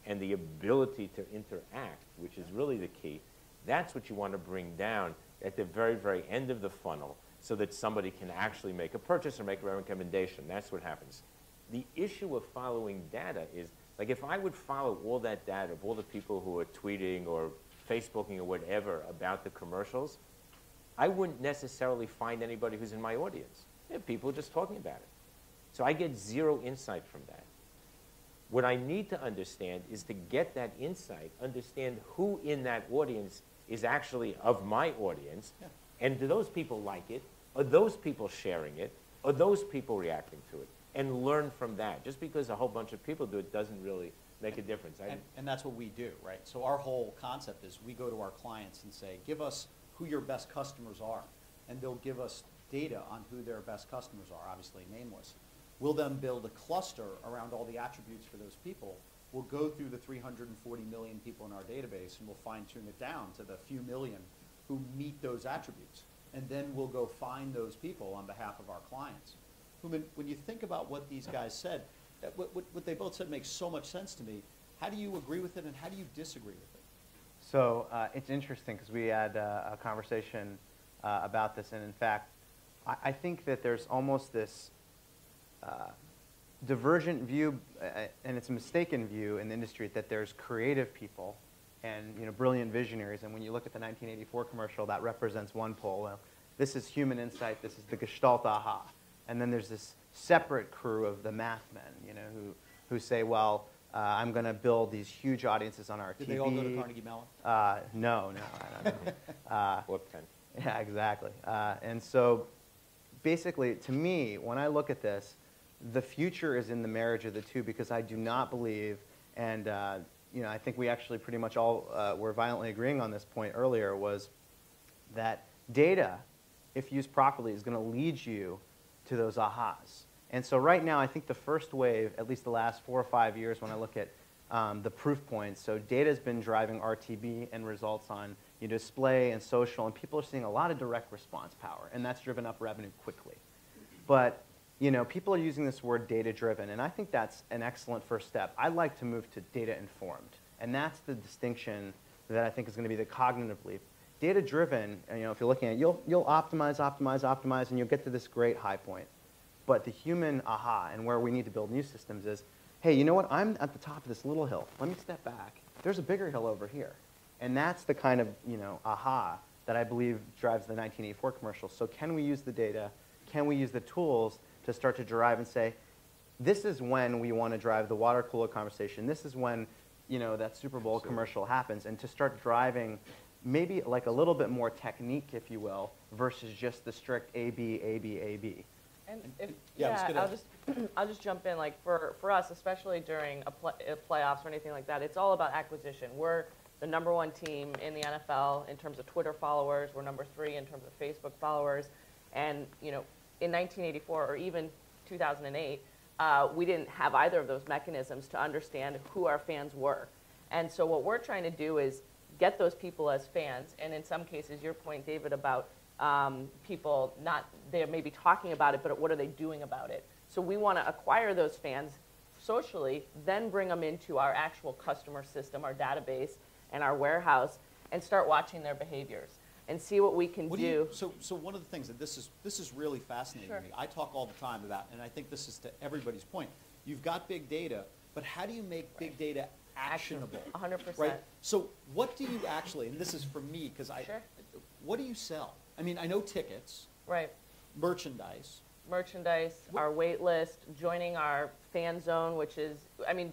and the ability to interact, which is really the key. That's what you want to bring down at the very, very end of the funnel so that somebody can actually make a purchase or make a recommendation. That's what happens. The issue of following data is, like, if I would follow all that data of all the people who are tweeting or Facebooking or whatever about the commercials, I wouldn't necessarily find anybody who's in my audience. There are people just talking about it. So I get zero insight from that. What I need to understand is, to get that insight, understand who in that audience is actually of my audience, and do those people like it? Are those people sharing it? Are those people reacting to it? And learn from that. Just because a whole bunch of people do it doesn't really make a difference. And that's what we do, right? So our whole concept is, we go to our clients and say, give us who your best customers are, and they'll give us data on who their best customers are, obviously nameless. We'll then build a cluster around all the attributes for those people. We'll go through the 340 million people in our database, and we'll fine-tune it down to the few million who meet those attributes. And then we'll go find those people on behalf of our clients. When you think about what these guys said, what they both said makes so much sense to me. How do you agree with it, and how do you disagree with it? So it's interesting, because we had a conversation about this, and in fact, I think that there's almost this divergent view, and it's a mistaken view in the industry, that there's creative people and brilliant visionaries. And when you look at the 1984 commercial, that represents one pole. Well, this is human insight. This is the Gestalt aha. And then there's this separate crew of the math men, who say, well, I'm going to build these huge audiences on our TV. Did they all go to Carnegie Mellon? No, I don't know. What kind? Yeah, exactly. And so basically, to me, when I look at this, the future is in the marriage of the two, because I do not believe, and I think we actually pretty much all were violently agreeing on this point earlier, was that data, if used properly, is going to lead you to those ahas. And so right now, I think the first wave, at least the last 4 or 5 years when I look at the proof points, so data has been driving RTB and results on display and social, and people are seeing a lot of direct response power, and that's driven up revenue quickly. But people are using this word data-driven, and I think that's an excellent first step. I'd like to move to data-informed, and that's the distinction that I think is going to be the cognitive leap. Data-driven, if you're looking at it, you'll optimize, optimize, optimize, and you'll get to this great high point. But the human aha, and where we need to build new systems is, hey, you know what? I'm at the top of this little hill. Let me step back. There's a bigger hill over here. And that's the kind of, aha that I believe drives the 1984 commercial. So can we use the data? Can we use the tools to start to drive and say, this is when we want to drive the water cooler conversation. This is when, that Super Bowl commercial happens. And to start driving maybe like a little bit more technique, if you will, versus just the strict A, B, A, B, A, B. And I'll just jump in. Like for us, especially during a playoffs or anything like that, it's all about acquisition. We're the #1 team in the NFL in terms of Twitter followers. We're number 3 in terms of Facebook followers. And in 1984 or even 2008, we didn't have either of those mechanisms to understand who our fans were. And so what we're trying to do is get those people as fans. And in some cases, your point, David, about people they're maybe talking about it, but what are they doing about it? So we want to acquire those fans socially, then bring them into our actual customer system, our database, and our warehouse, and start watching their behaviors and see what we can do. So one of the things that this is really fascinating to me. I talk all the time about, and I think this is to everybody's point. You've got big data, but how do you make big data actionable? 100%. Right. So what do you actually? And this is for me because what do you sell? I mean, I know tickets. Right. Merchandise, our wait list, joining our fan zone, which is,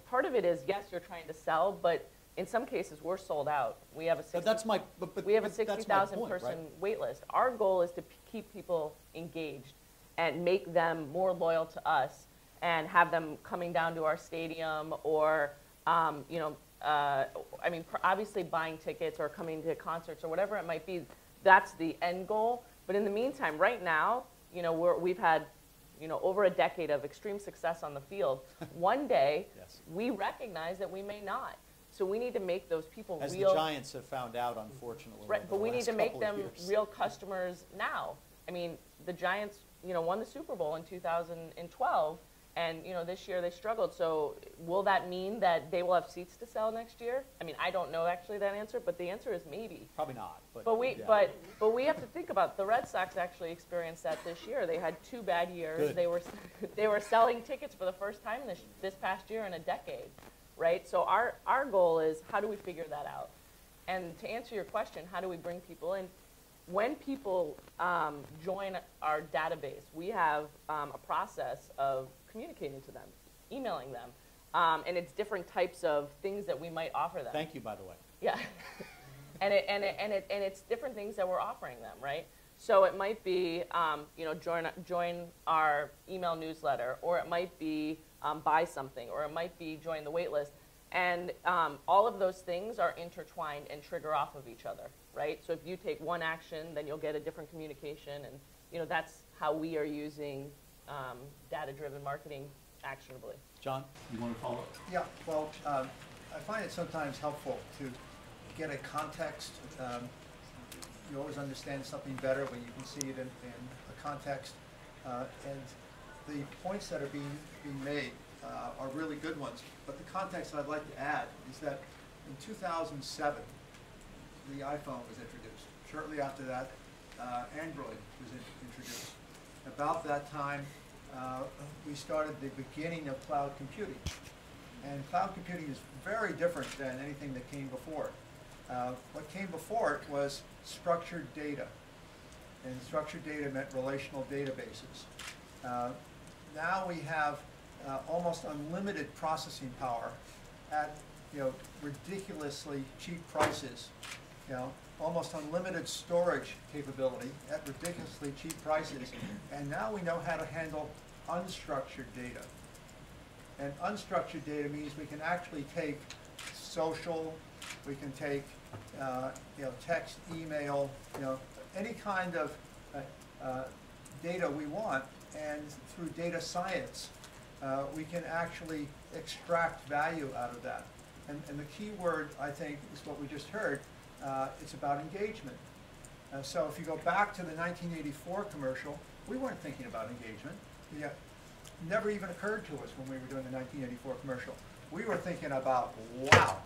part of it is, yes, you're trying to sell, but in some cases, we're sold out. We have a 60,000 person wait list. Our goal is to keep people engaged and make them more loyal to us and have them coming down to our stadium or, obviously buying tickets or coming to concerts or whatever it might be. That's the end goal. But in the meantime, right now, we've had, over a decade of extreme success on the field. One day, we recognize that we may not. So we need to make those people real. As the Giants have found out, unfortunately. Right, but we need to make them real customers now. The Giants, won the Super Bowl in 2012, and this year they struggled. So will that mean that they will have seats to sell next year? I don't know actually that answer, but the answer is maybe. Probably not. But we have to think about the Red Sox actually experienced that this year. They had 2 bad years. Good. They were selling tickets for the first time this past year in a decade. Right? So our goal is, how do we figure that out? And to answer your question, how do we bring people in? When people join our database, we have a process of communicating to them, emailing them, and it's different types of things that we might offer them. Thank you, by the way. Yeah, and it's different things that we're offering them, right? So it might be, join our email newsletter, or it might be buy something, or it might be join the wait list. And all of those things are intertwined and trigger off of each other, right? So if you take one action, then you'll get a different communication. And that's how we are using data-driven marketing actionably. John, you want to follow up? Yeah, well, I find it sometimes helpful to get a context. You always understand something better when you can see it in a context. And the points that are being made are really good ones. But the context that I'd like to add is that in 2007, the iPhone was introduced. Shortly after that, Android was introduced. About that time, we started the beginning of cloud computing. And cloud computing is very different than anything that came before. What came before it was structured data. And structured data meant relational databases. Now we have almost unlimited processing power at ridiculously cheap prices. Almost unlimited storage capability at ridiculously cheap prices. And now we know how to handle unstructured data. And unstructured data means we can actually take social, we can take text, email, any kind of data we want, and through data science, we can actually extract value out of that. And the key word, I think, is what we just heard. It's about engagement. So if you go back to the 1984 commercial, we weren't thinking about engagement. It never even occurred to us when we were doing the 1984 commercial. We were thinking about, wow,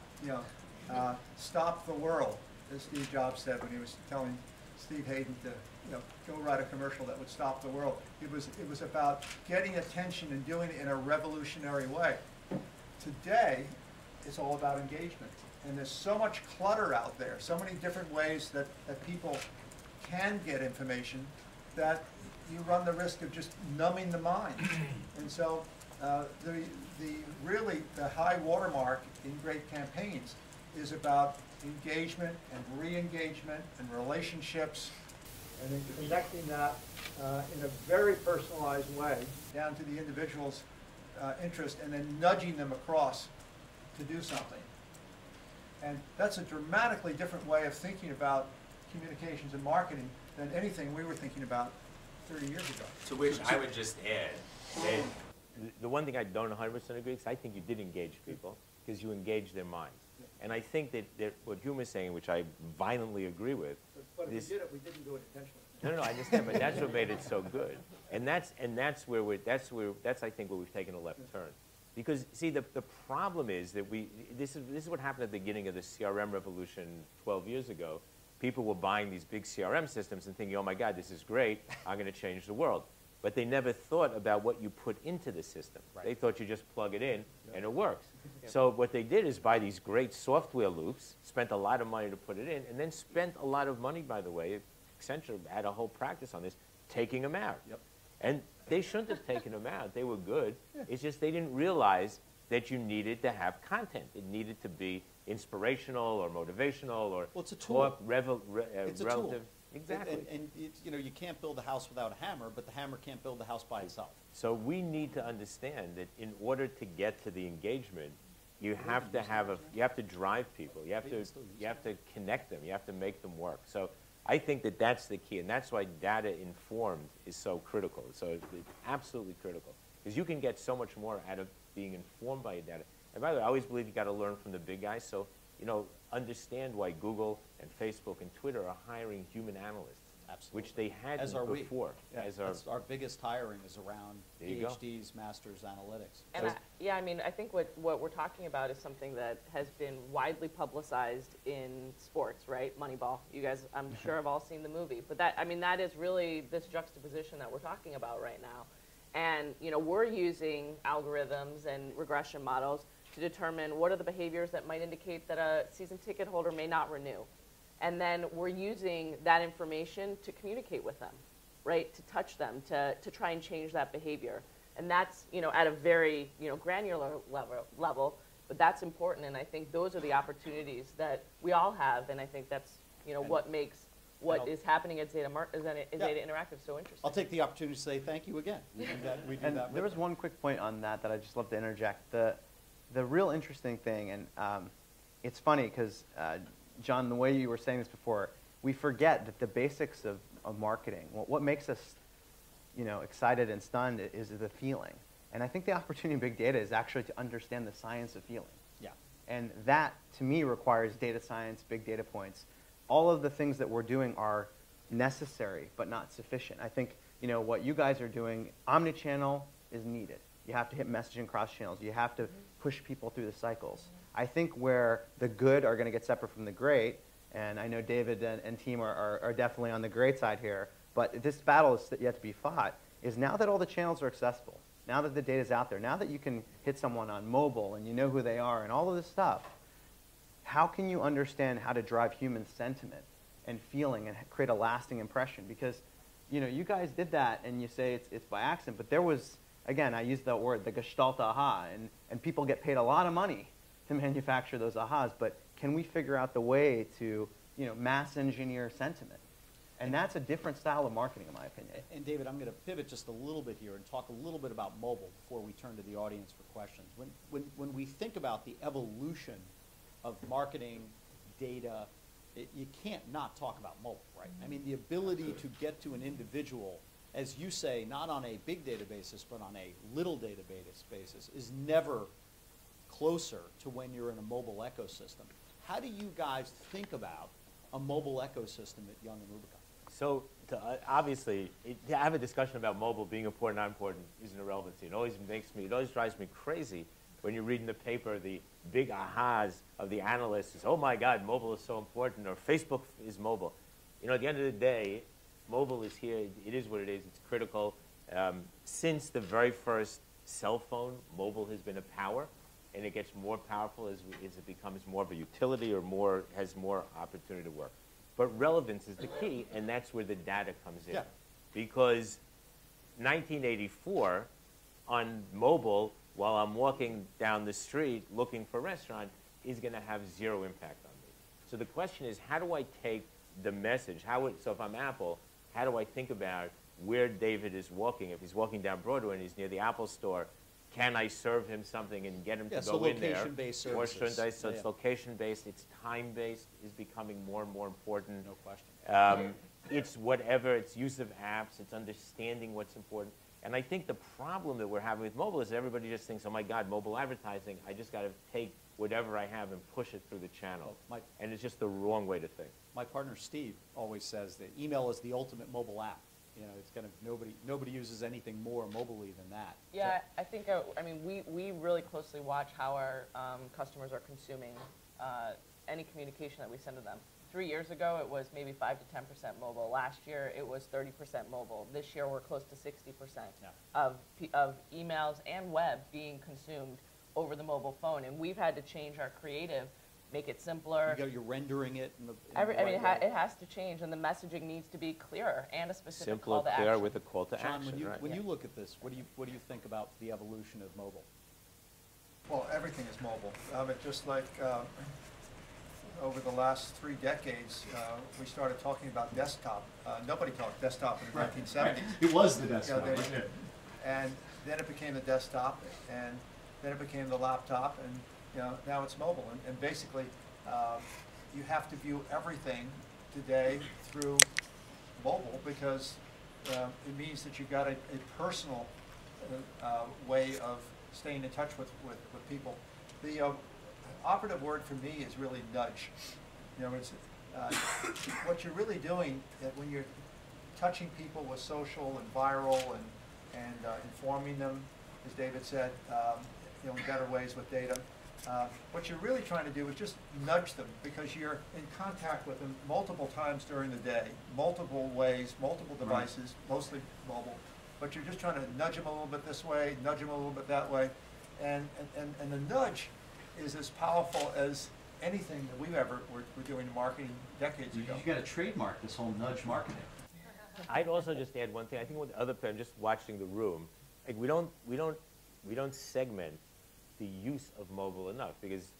stop the world, as Steve Jobs said when he was telling Steve Hayden to go write a commercial that would stop the world. It was about getting attention and doing it in a revolutionary way. Today, it's all about engagement. And there's so much clutter out there, so many different ways that people can get information that you run the risk of just numbing the mind. And so really the high watermark in great campaigns is about engagement and re-engagement and relationships, and then connecting that in a very personalized way down to the individual's interest, and then nudging them across to do something. And that's a dramatically different way of thinking about communications and marketing than anything we were thinking about 30 years ago. To which I would just add that the one thing I don't 100% agree is I think you did engage people because you engaged their minds. And I think that what Hume is saying, which I violently agree with, But if we did it, we didn't do it intentionally. No, I understand, but that's what made it so good. And that's I think where we've taken a left turn. Because see, the problem is that this is what happened at the beginning of the CRM revolution 12 years ago. People were buying these big CRM systems and thinking, oh my God, this is great, I'm going to change the world. But they never thought about what you put into the system. Right. They thought you just plug it in and it works. So what they did is buy these great software loops, spent a lot of money to put it in, and then spent a lot of money, by the way, Accenture had a whole practice on this, taking them out. Yep. And they shouldn't have taken them out. They were good. It's just they didn't realize that you needed to have content. It needed to be inspirational or motivational or well, it's a tool. It's relative. A tool. Exactly. And it's, you can't build a house without a hammer, but the hammer can't build the house by itself. So we need to understand that in order to get to the engagement, you have to drive people. You have to connect them. You have to make them work. So I think that that's the key, and that's why data informed is so critical. So it's absolutely critical because you can get so much more out of being informed by your data. And by the way, I always believe you got to learn from the big guys. So understand why Google and Facebook and Twitter are hiring human analysts. Absolutely. Which they hadn't before. Yeah, our biggest hiring is around PhDs, masters, analytics. And I think what we're talking about is something that has been widely publicized in sports, right? Moneyball. You guys, I'm sure, have all seen the movie. But that is really this juxtaposition that we're talking about right now. And we're using algorithms and regression models to determine what are the behaviors that might indicate that a season ticket holder may not renew. And then we're using that information to communicate with them, right? To touch them, to try and change that behavior. And that's, at a very, granular level, but that's important. And I think those are the opportunities that we all have. And I think that's, what makes what is happening at Zeta Interactive so interesting. I'll take the opportunity to say thank you again. We do that. There was one quick point on that I'd just love to interject. The real interesting thing, and it's funny because John, the way you were saying this before, we forget that the basics of marketing, what makes us, excited and stunned is the feeling. And I think the opportunity in big data is actually to understand the science of feeling. Yeah. And that, to me, requires data science, big data points. All of the things that we're doing are necessary, but not sufficient. I think, what you guys are doing, omnichannel is needed. You have to hit messaging cross channels. You have to push people through the cycles. I think where the good are going to get separate from the great, and I know David and team are definitely on the great side here, but this battle is yet to be fought, is now that all the channels are accessible, now that the data's out there, now that you can hit someone on mobile and you know who they are and all of this stuff, how can you understand how to drive human sentiment and feeling and create a lasting impression? Because, you know, you guys did that, and you say it's by accident, but there was, again, I use that word, the gestalt aha, and people get paid a lot of money to manufacture those ahas, but can we figure out the way to, you know, mass engineer sentiment? And that's a different style of marketing, in my opinion. And David, I'm going to pivot just a little bit here and talk a little bit about mobile before we turn to the audience for questions. When we think about the evolution of marketing, data, you can't not talk about mobile, right? I mean, the ability to get to an individual, as you say, not on a big data basis, but on a little database basis, is never closer to when you're in a mobile ecosystem. How do you guys think about a mobile ecosystem at Young and Rubicon? So obviously, to have a discussion about mobile being important, not important, is an irrelevancy. It always drives me crazy when you read in the paper the big ahas of the analysts is, oh my God, mobile is so important, or Facebook is mobile. You know, at the end of the day, mobile is here. It is what it is. It's critical. Since the very first cell phone, mobile has been a power, and it gets more powerful as it becomes more of a utility or has more opportunity to work. But relevance is the key, and that's where the data comes in. Yeah. Because 1984, on mobile, while I'm walking down the street looking for a restaurant, is going to have zero impact on me. So the question is, how do I take the message? So if I'm Apple, how do I think about where David is walking? If he's walking down Broadway and he's near the Apple store, can I serve him something and get him to go in there? Location-based services. Or shouldn't I? So it's location-based. It's time-based is becoming more and more important. No question. It's whatever. It's use of apps. It's understanding what's important. And I think the problem that we're having with mobile is everybody just thinks, oh my God, mobile advertising, I just got to take whatever I have and push it through the channel. And it's just the wrong way to think. My partner Steve always says that email is the ultimate mobile app. You know, it's kind of nobody uses anything more mobily than that. Yeah, I think, I mean, we really closely watch how our customers are consuming any communication that we send to them. 3 years ago, it was maybe 5 to 10% mobile. Last year, it was 30% mobile. This year, we're close to 60% of emails and web being consumed over the mobile phone. And we've had to change our creative, make it simpler. You're rendering it. It has to change, and the messaging needs to be clearer and a specific call to action. Simpler, clear with a call to action. John, when you look at this, what do you think about the evolution of mobile? Well, everything is mobile. Just like over the last 3 decades, we started talking about desktop. Nobody talked desktop in the 1970s. Right. It was the desktop. And then it became the desktop, and then it became the laptop, and now it's mobile. And basically, you have to view everything today through mobile because it means that you've got a personal way of staying in touch with people. The operative word for me is really nudge. It's what you're really doing when you're touching people with social and viral and informing them, as David said, in better ways with data. What you're really trying to do is just nudge them because you're in contact with them multiple times during the day, multiple ways, multiple devices, mostly mobile. But you're just trying to nudge them a little bit this way, nudge them a little bit that way. And the nudge is as powerful as anything that we're doing in marketing decades ago. You got to trademark this whole nudge marketing. I'd also just add one thing. I think with I'm just watching the room, like we don't segment the use of mobile enough because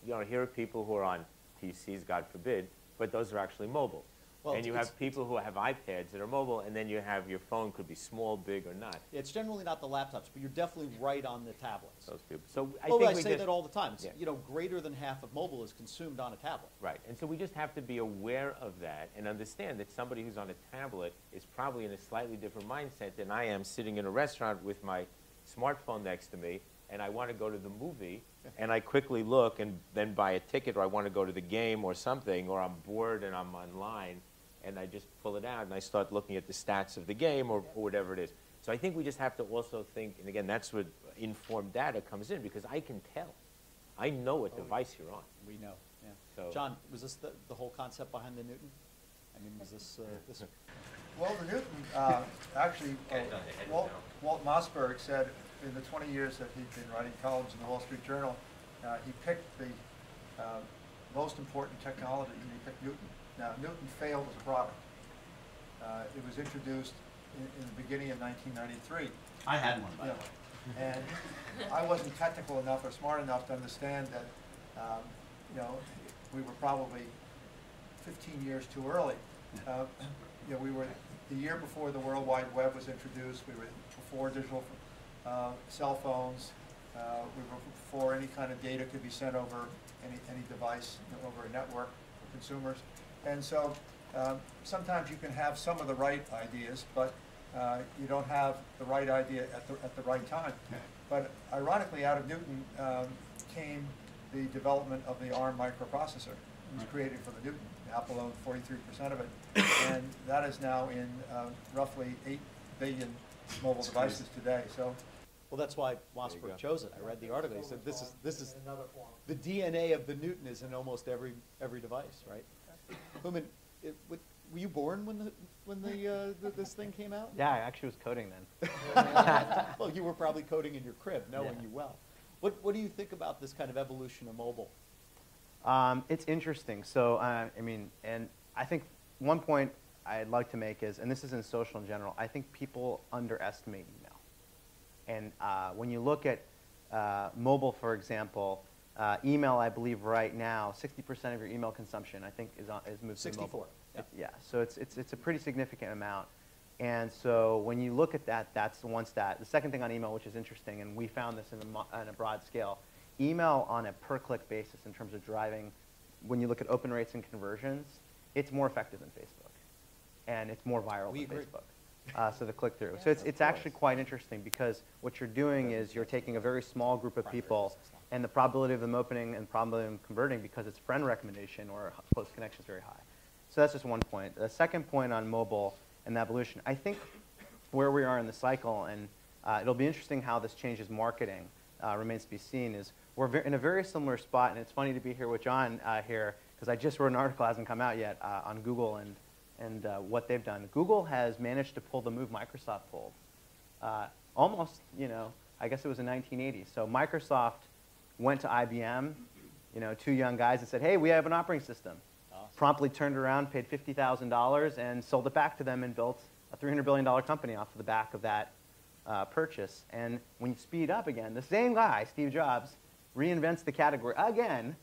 here are people who are on PCs, God forbid, but those are actually mobile. Well, and you have people who have iPads that are mobile, and then you have your phone could be small, big, or not. It's generally not the laptops, but you're definitely right on the tablets. Those people. So I say that all the time. It's, greater than half of mobile is consumed on a tablet. Right, and so we just have to be aware of that and understand that somebody who's on a tablet is probably in a slightly different mindset than I am sitting in a restaurant with my smartphone next to me, and I want to go to the movie, and I quickly look and then buy a ticket, or I want to go to the game or something, or I'm bored and I'm online, and I just pull it out and I start looking at the stats of the game or whatever it is. So I think we just have to also think, and again, that's where informed data comes in, because I can tell. I know what device you're on. We know, yeah. So, John, was this the whole concept behind the Newton? I mean, was this... Well, the Newton, actually, Walt Mossberg said in the 20 years that he'd been writing columns in the Wall Street Journal, he picked the most important technology, you pick Newton. Now, Newton failed as a product. It was introduced in the beginning of 1993. I had one, by the way. And I wasn't technical enough or smart enough to understand that, we were probably 15 years too early. We were the year before the World Wide Web was introduced. We were before digital cell phones. We were before any kind of data could be sent over any device, over a network for consumers. And so sometimes you can have some of the right ideas, but you don't have the right idea at the right time. But ironically, out of Newton came the development of the ARM microprocessor. It was created for the Newton. Apple owned 43% of it, and that is now in roughly 8 billion mobile devices today. So, Well, that's why Wasserberg chose it. I read the article. He said this is the DNA of the Newton is in almost every device, right? Hooman, were you born when this thing came out? Yeah, I actually was coding then. Well, you were probably coding in your crib, knowing you well. What do you think about this kind of evolution of mobile? It's interesting. So, and I think one point I'd like to make is, and this is in social in general, I think people underestimate email. And when you look at mobile, for example, email, I believe right now, 60% of your email consumption, I think, is moved to mobile. 64. Yeah. So it's a pretty significant amount. And so when you look at that, that's the one stat. The second thing on email, which is interesting, and we found this on a broad scale, email on a per-click basis in terms of driving, when you look at open rates and conversions, it's more effective than Facebook. And it's more viral than Facebook. So the click-through. So it's actually quite interesting because what you're doing is you're taking a very small group of people and the probability of them opening and probability of them converting because it's friend recommendation or a close connection is very high. So that's just one point. The second point on mobile and the evolution, I think where we are in the cycle, and it'll be interesting how this changes marketing, remains to be seen, is we're in a very similar spot, and it's funny to be here with John here, because I just wrote an article, hasn't come out yet, on Google and what they've done. Google has managed to pull the move Microsoft pulled. Almost, I guess it was in 1980. So Microsoft went to IBM, 2 young guys, and said, hey, we have an operating system. Awesome. Promptly turned around, paid $50,000, and sold it back to them and built a $300 billion company off of the back of that purchase. And when you speed up again, the same guy, Steve Jobs, reinvents the category again,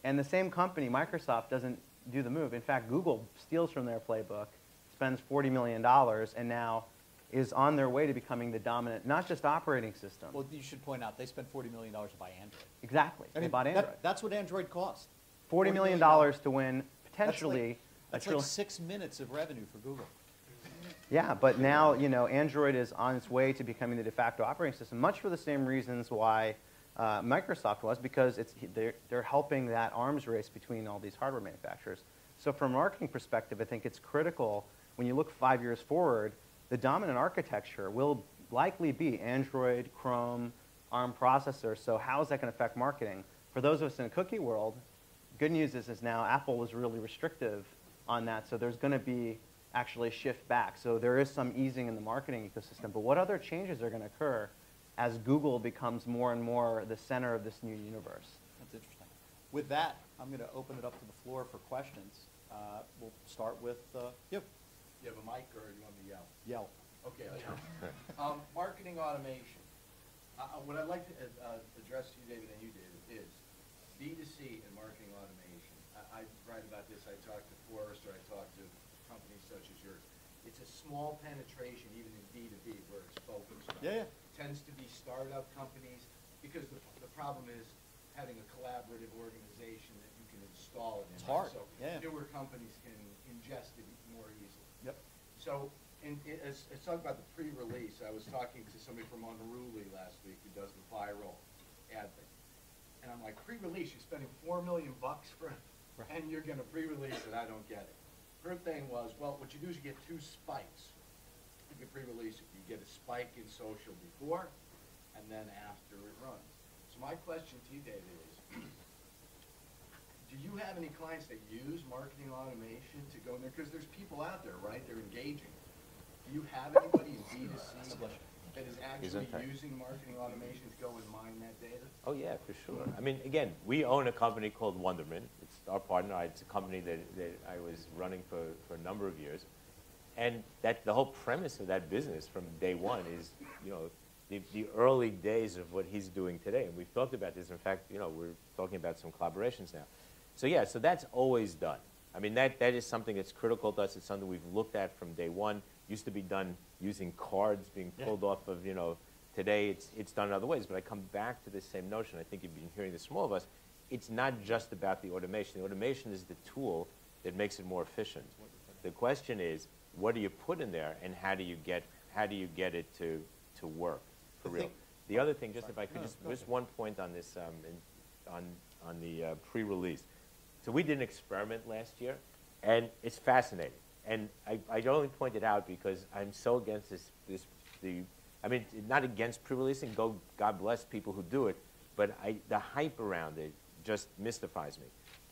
and the same company, Microsoft, doesn't do the move. In fact, Google steals from their playbook, spends $40 million, and now is on their way to becoming the dominant, not just operating system. Well, you should point out, they spent $40 million to buy Android. Exactly. They bought Android. That's what Android cost. $40 million to win, potentially. That's like 6 minutes of revenue for Google. Yeah, but now, Android is on its way to becoming the de facto operating system, much for the same reasons why Microsoft was, because they're helping that arms race between all these hardware manufacturers. So from a marketing perspective, I think it's critical, when you look 5 years forward, the dominant architecture will likely be Android, Chrome, ARM processor. So how is that going to affect marketing? For those of us in a cookie world, good news is now Apple was really restrictive on that. So there's going to be actually a shift back. So there is some easing in the marketing ecosystem. But what other changes are going to occur as Google becomes more and more the center of this new universe? That's interesting. With that, I'm going to open it up to the floor for questions. We'll start with you. You have a mic, or do you want me to yell? Yell. Okay, I'll yell. Marketing automation. What I'd like to address to you, David, and you, David, is B2C and marketing automation. I write about this. I talk to Forrester. I talk to companies such as yours. It's a small penetration, even in B2B, where it's focused on. Yeah. Tends to be startup companies, because the problem is having a collaborative organization that you can install it in. It's hard. So newer companies can ingest it more easily. Yep. So as talking about the pre-release, I was talking to somebody from Unruly last week who does the viral ad thing. And I'm like, pre-release, you're spending $4 million for it, and you're going to pre-release it. I don't get it. Her thing was, well, what you do is you get 2 spikes. You can pre-release it. You get a spike in social before, and then after it runs. So my question to you, David, is, do you have any clients that use marketing automation to go in there? Because there's people out there, right? They're engaging. Do you have anybody in B2C that is actually using marketing automation to go and mine that data? Oh, yeah, for sure. I mean, again, we own a company called Wonderman. It's our partner. It's a company that I was running for a number of years. And the whole premise of that business from day one is, the early days of what he's doing today. And we've talked about this. In fact, we're talking about some collaborations now. So yeah, so that's always done. I mean, that is something that's critical to us. It's something we've looked at from day one. Used to be done using cards being pulled off of, today it's done in other ways. But I come back to the same notion. I think you've been hearing this from all of us. It's not just about the automation. The automation is the tool that makes it more efficient. The question is, what do you put in there, and how do you get it to work for real? The other thing, just if I could, just one point on this, on the pre-release. So we did an experiment last year, and it's fascinating. And I only point it out because I'm so against I mean, not against pre-releasing. God bless people who do it, but the hype around it just mystifies me.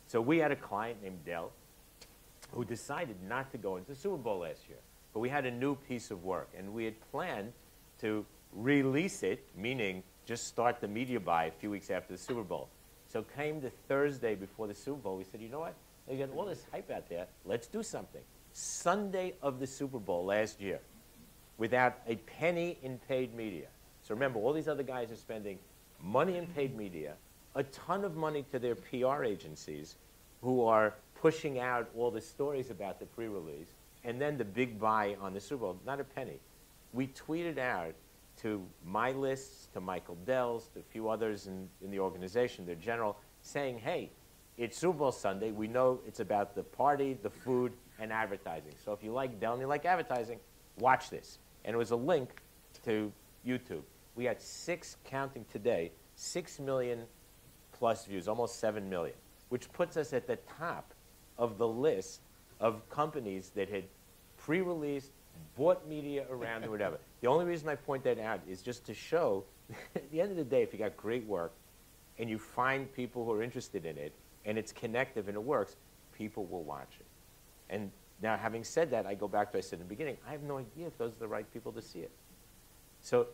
So we had a client named Dell who decided not to go into the Super Bowl last year. But we had a new piece of work, and we had planned to release it, meaning just start the media buy a few weeks after the Super Bowl. So came the Thursday before the Super Bowl, we said, you know what? They got all this hype out there. Let's do something. Sunday of the Super Bowl last year, without a penny in paid media. So remember, all these other guys are spending money in paid media, a ton of money to their PR agencies who are pushing out all the stories about the pre-release, and then the big buy on the Super Bowl, not a penny. We tweeted out to my lists, to Michael Dell's, to a few others in the organization, their general, saying, hey, it's Super Bowl Sunday. We know it's about the party, the food, and advertising. So if you like Dell and you like advertising, watch this. And it was a link to YouTube. We had counting today, 6 million plus views, almost 7 million, which puts us at the top of the list of companies that had pre-released, bought media around or whatever. The only reason I point that out is just to show, at the end of the day, if you got great work and you find people who are interested in it and it's connective and it works, people will watch it. And now, having said that, I go back to what I said in the beginning, I have no idea if those are the right people to see it. So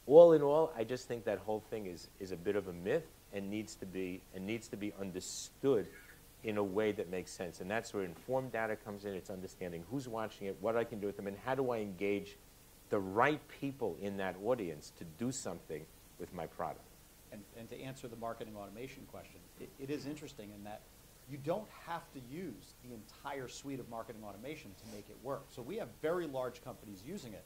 all in all, I just think that whole thing is a bit of a myth and needs to be understood in a way that makes sense. And that's where informed data comes in. It's understanding who's watching it, what I can do with them, and how do I engage the right people in that audience to do something with my product. And to answer the marketing automation question, it is interesting in that you don't have to use the entire suite of marketing automation to make it work. So we have very large companies using it.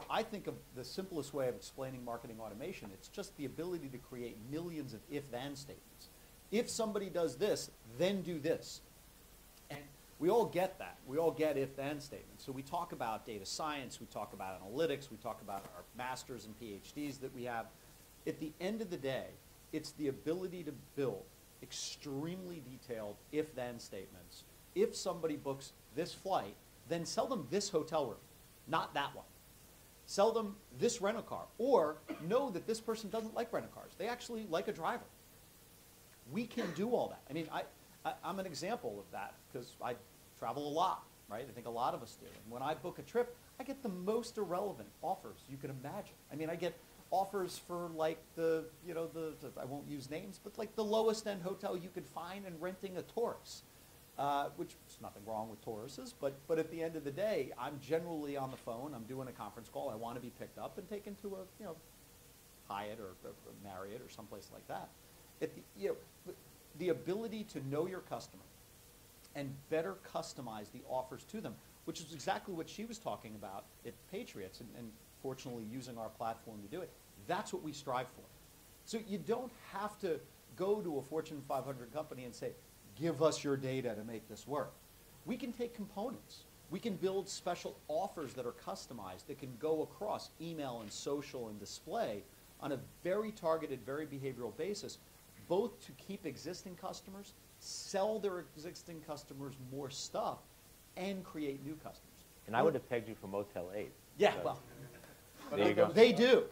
I think of the simplest way of explaining marketing automation, it's just the ability to create millions of if-then statements. If somebody does this, then do this. And we all get that. We all get if-then statements. So we talk about data science, we talk about analytics, we talk about our masters and PhDs that we have. At the end of the day, it's the ability to build extremely detailed if-then statements. If somebody books this flight, then sell them this hotel room, not that one. Sell them this rental car, or know that this person doesn't like rental cars. They actually like a driver. We can do all that. I mean, I'm an example of that because I travel a lot, right? I think a lot of us do. And when I book a trip, I get the most irrelevant offers you can imagine. I mean, I get offers for like I won't use names, but like the lowest end hotel you could find and renting a Taurus, which is nothing wrong with Tauruses, but at the end of the day, I'm generally on the phone, I'm doing a conference call, I want to be picked up and taken to a Hyatt or Marriott or someplace like that. The ability to know your customer and better customize the offers to them, which is exactly what she was talking about at Patriots, and fortunately using our platform to do it. That's what we strive for. So you don't have to go to a Fortune 500 company and say, give us your data to make this work. We can take components. We can build special offers that are customized that can go across email and social and display on a very targeted, very behavioral basis, both to keep existing customers, sell their existing customers more stuff, and create new customers. And I would have pegged you for Motel 8. Yeah, so. well, There you go. they do.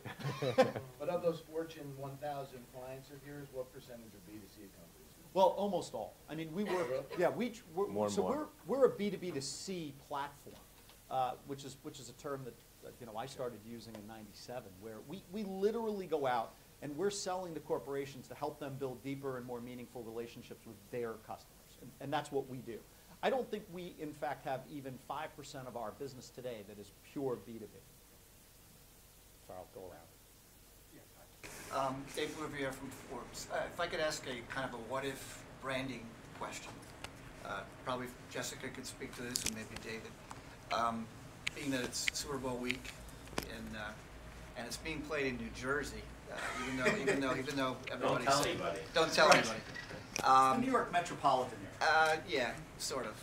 But of those Fortune 1,000 clients of yours, what percentage are B2C companies? Well, almost all. I mean, we were, yeah, we're a B2B2C platform, which is a term that I started using in '97, where we literally go out And we're selling to corporations to help them build deeper and more meaningful relationships with their customers. And that's what we do. I don't think we, in fact, have even 5% of our business today that is pure B2B. Sorry, I'll go around. Dave Olivier from Forbes. If I could ask a kind of a what-if branding question. Probably Jessica could speak to this, and maybe David. Being that it's Super Bowl week, and it's being played in New Jersey, even though everybody's... Don't tell anybody. Don't tell anybody. The New York metropolitan area. Yeah, sort of.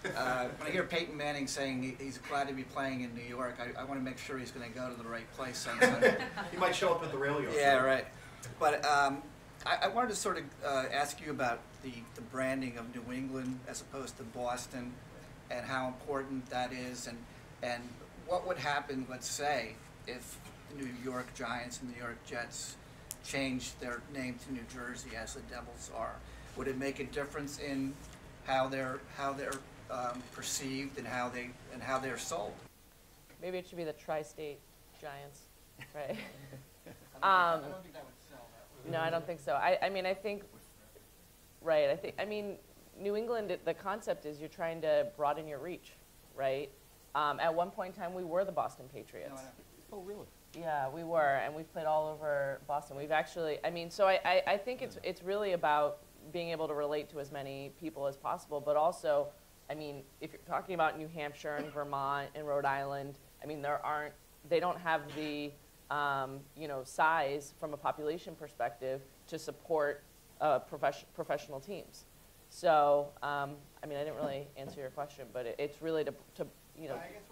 When I hear Peyton Manning saying he's glad to be playing in New York, I want to make sure he's going to go to the right place on Sunday. He might show up at the rail yard. Yeah, right. But I wanted to sort of ask you about the branding of New England as opposed to Boston, and how important that is, and what would happen, let's say, if the New York Giants and the New York Jets changed their name to New Jersey as the Devils are. Would it make a difference in how they're perceived and how they're sold? Maybe it should be the Tri-State Giants, right? I don't think that would sell that. No, I don't think so. I mean, I think New England, the concept is you're trying to broaden your reach, right? At one point in time, we were the Boston Patriots. No, I Oh, really? Yeah, we were, and we've played all over Boston. We've actually, so I think it's really about being able to relate to as many people as possible, but also, I mean, if you're talking about New Hampshire and Vermont and Rhode Island, I mean, they don't have the, size from a population perspective to support professional teams. So, I mean, I didn't really answer your question, but it's really to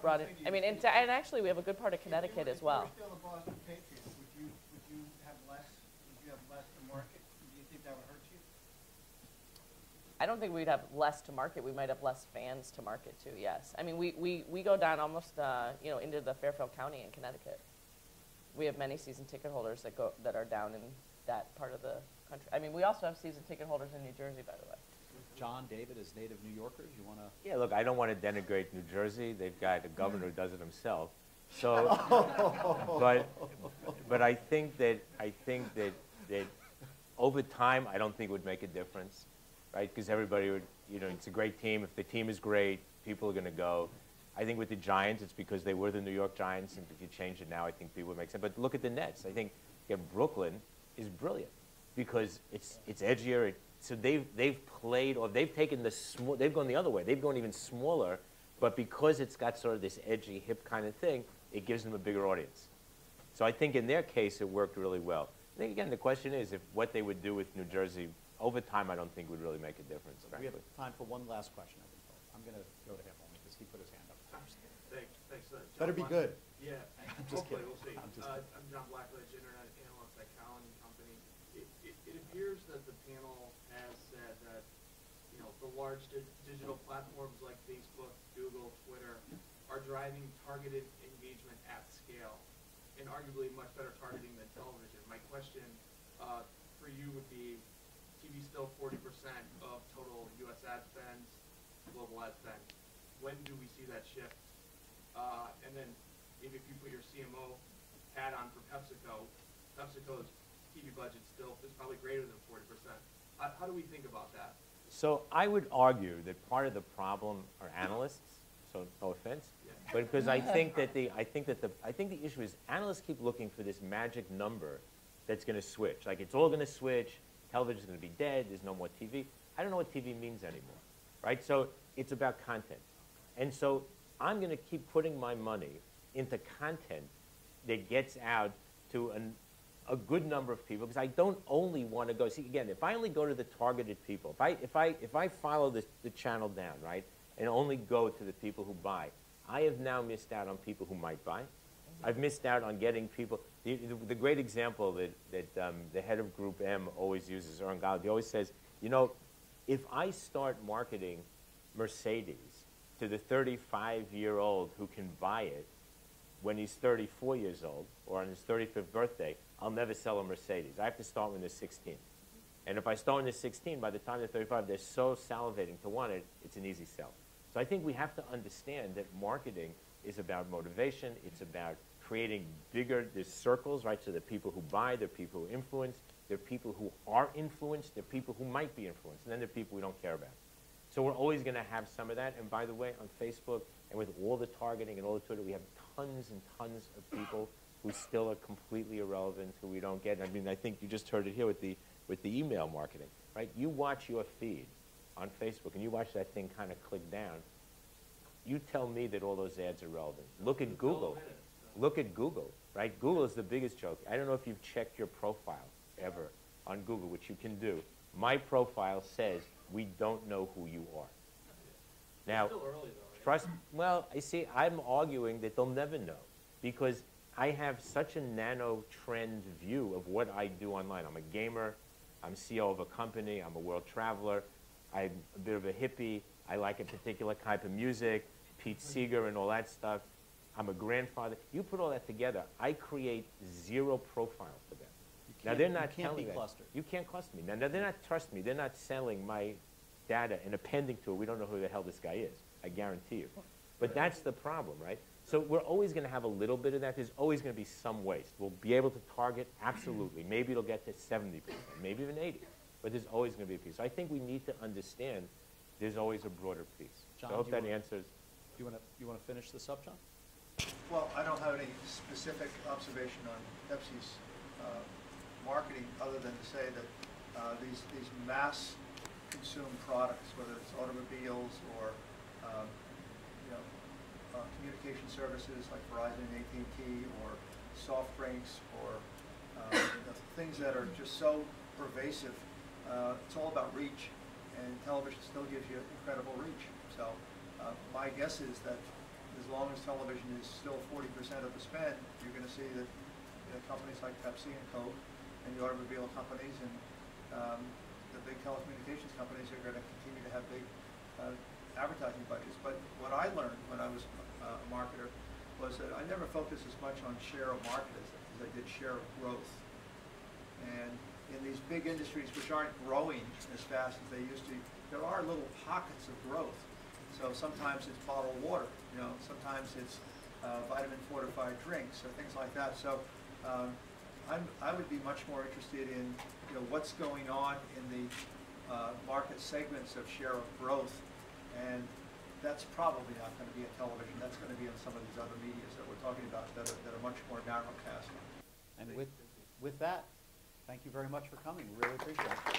broaden. I mean, and actually, we have a good part of Connecticut as well. If you were still the Boston Patriots, would you have less to market? Do you think that would hurt you? I don't think we'd have less to market. We might have less fans to market to, yes. I mean, we go down almost, into the Fairfield County in Connecticut. We have many season ticket holders that are down in that part of the country. I mean, we also have season ticket holders in New Jersey, by the way. John, David, as native New Yorkers, you want to? Yeah, look, I don't want to denigrate New Jersey. They've got a governor who does it himself. So, but I think that over time, I don't think it would make a difference, right? Because everybody would, it's a great team. If the team is great, people are going to go. I think with the Giants, it's because they were the New York Giants, and if you change it now, I think people would make sense. But look at the Nets. I think Brooklyn is brilliant because it's edgier. So they've played, or they've taken they've gone the other way. They've gone even smaller, but because it's got sort of this edgy, hip kind of thing, it gives them a bigger audience. So I think in their case, it worked really well. I think, again, the question is if what they would do with New Jersey over time, I don't think would really make a difference, frankly. We have time for one last question, I've been told. I'm going to go to him only because he put his hand up first. Thanks. Better be good. Yeah, I'm just hopefully, kidding. we'll see. I'm just kidding. I'm John Blackledge, Internet Analyst at Cowen and Company. It appears that the panel has said that, the large digital platforms like Facebook, Google, Twitter are driving targeted engagement at scale, and arguably much better targeting than television. My question for you would be, TV still 40% of total U.S. ad spend, global ad spend. When do we see that shift? And then maybe if you put your CMO hat on for PepsiCo's TV budget still is probably greater than 40%. How do we think about that? So I would argue that part of the problem are analysts. So no offense, but because I think the issue is analysts keep looking for this magic number that's going to switch. Like it's all going to switch. Television's going to be dead. There's no more TV. I don't know what TV means anymore, right? So it's about content, and so I'm going to keep putting my money into content that gets out to a good number of people, because I don't only want to go, see, again, if I only go to the targeted people, if I follow the channel down, right, and only go to the people who buy, I have now missed out on people who might buy. I've missed out on getting people. The great example that the head of Group M always uses, Earn Gallagher, he always says, if I start marketing Mercedes to the 35-year-old who can buy it when he's 34 years old or on his 35th birthday, I'll never sell a Mercedes. I have to start when they're 16. And if I start when they're 16, by the time they're 35, they're so salivating to want it, it's an easy sell. So I think we have to understand that marketing is about motivation. It's about creating bigger, there's circles, right? So there are people who buy, there are people who influence, there are people who are influenced, there are people who might be influenced, and then there are people we don't care about. So we're always going to have some of that. And by the way, on Facebook and with all the targeting and all the Twitter, we have tons and tons of people who still are completely irrelevant, who we don't get. I mean, I think you just heard it here with the email marketing, right? You watch your feed on Facebook, and you watch that thing kind of click down. You tell me that all those ads are relevant. Look at Google. Look at Google, right? Google is the biggest joke. I don't know if you've checked your profile ever on Google, which you can do. My profile says we don't know who you are. Now, It's still early, though, right? well, I see, I'm arguing that they'll never know because I have such a nano-trend view of what I do online. I'm a gamer, I'm CEO of a company, I'm a world traveler, I'm a bit of a hippie, I like a particular type of music, Pete Seeger and all that stuff. I'm a grandfather. You put all that together, I create zero profile for them. Now they're not telling that. You can't cluster me. Now they're not, trust me, they're not selling my data and appending to it. We don't know who the hell this guy is. I guarantee you. But that's the problem, right? So we're always going to have a little bit of that. There's always going to be some waste. We'll be able to target, absolutely. Maybe it'll get to 70%, maybe even 80%. But there's always going to be a piece. So I think we need to understand there's always a broader piece. John, so I hope that answers. You want to finish this up, John? Well, I don't have any specific observation on Pepsi's marketing other than to say that these mass consumed products, whether it's automobiles or communication services like Verizon and AT&T, or soft drinks, or things that are just so pervasive, it's all about reach, and television still gives you incredible reach. So my guess is that as long as television is still 40% of the spend, you're going to see that companies like Pepsi and Coke and the automobile companies and the big telecommunications companies are going to continue to have big advertising budgets. But what I learned when I was a marketer was that I never focused as much on share of market as I did share of growth. And in these big industries which aren't growing as fast as they used to, there are little pockets of growth. So sometimes it's bottled water, sometimes it's vitamin fortified drinks or things like that. So I would be much more interested in what's going on in the market segments of share of growth, and that's probably not going to be in television. That's going to be in some of these other medias that we're talking about that are much more narrowcast. And with that, thank you very much for coming. We really appreciate it.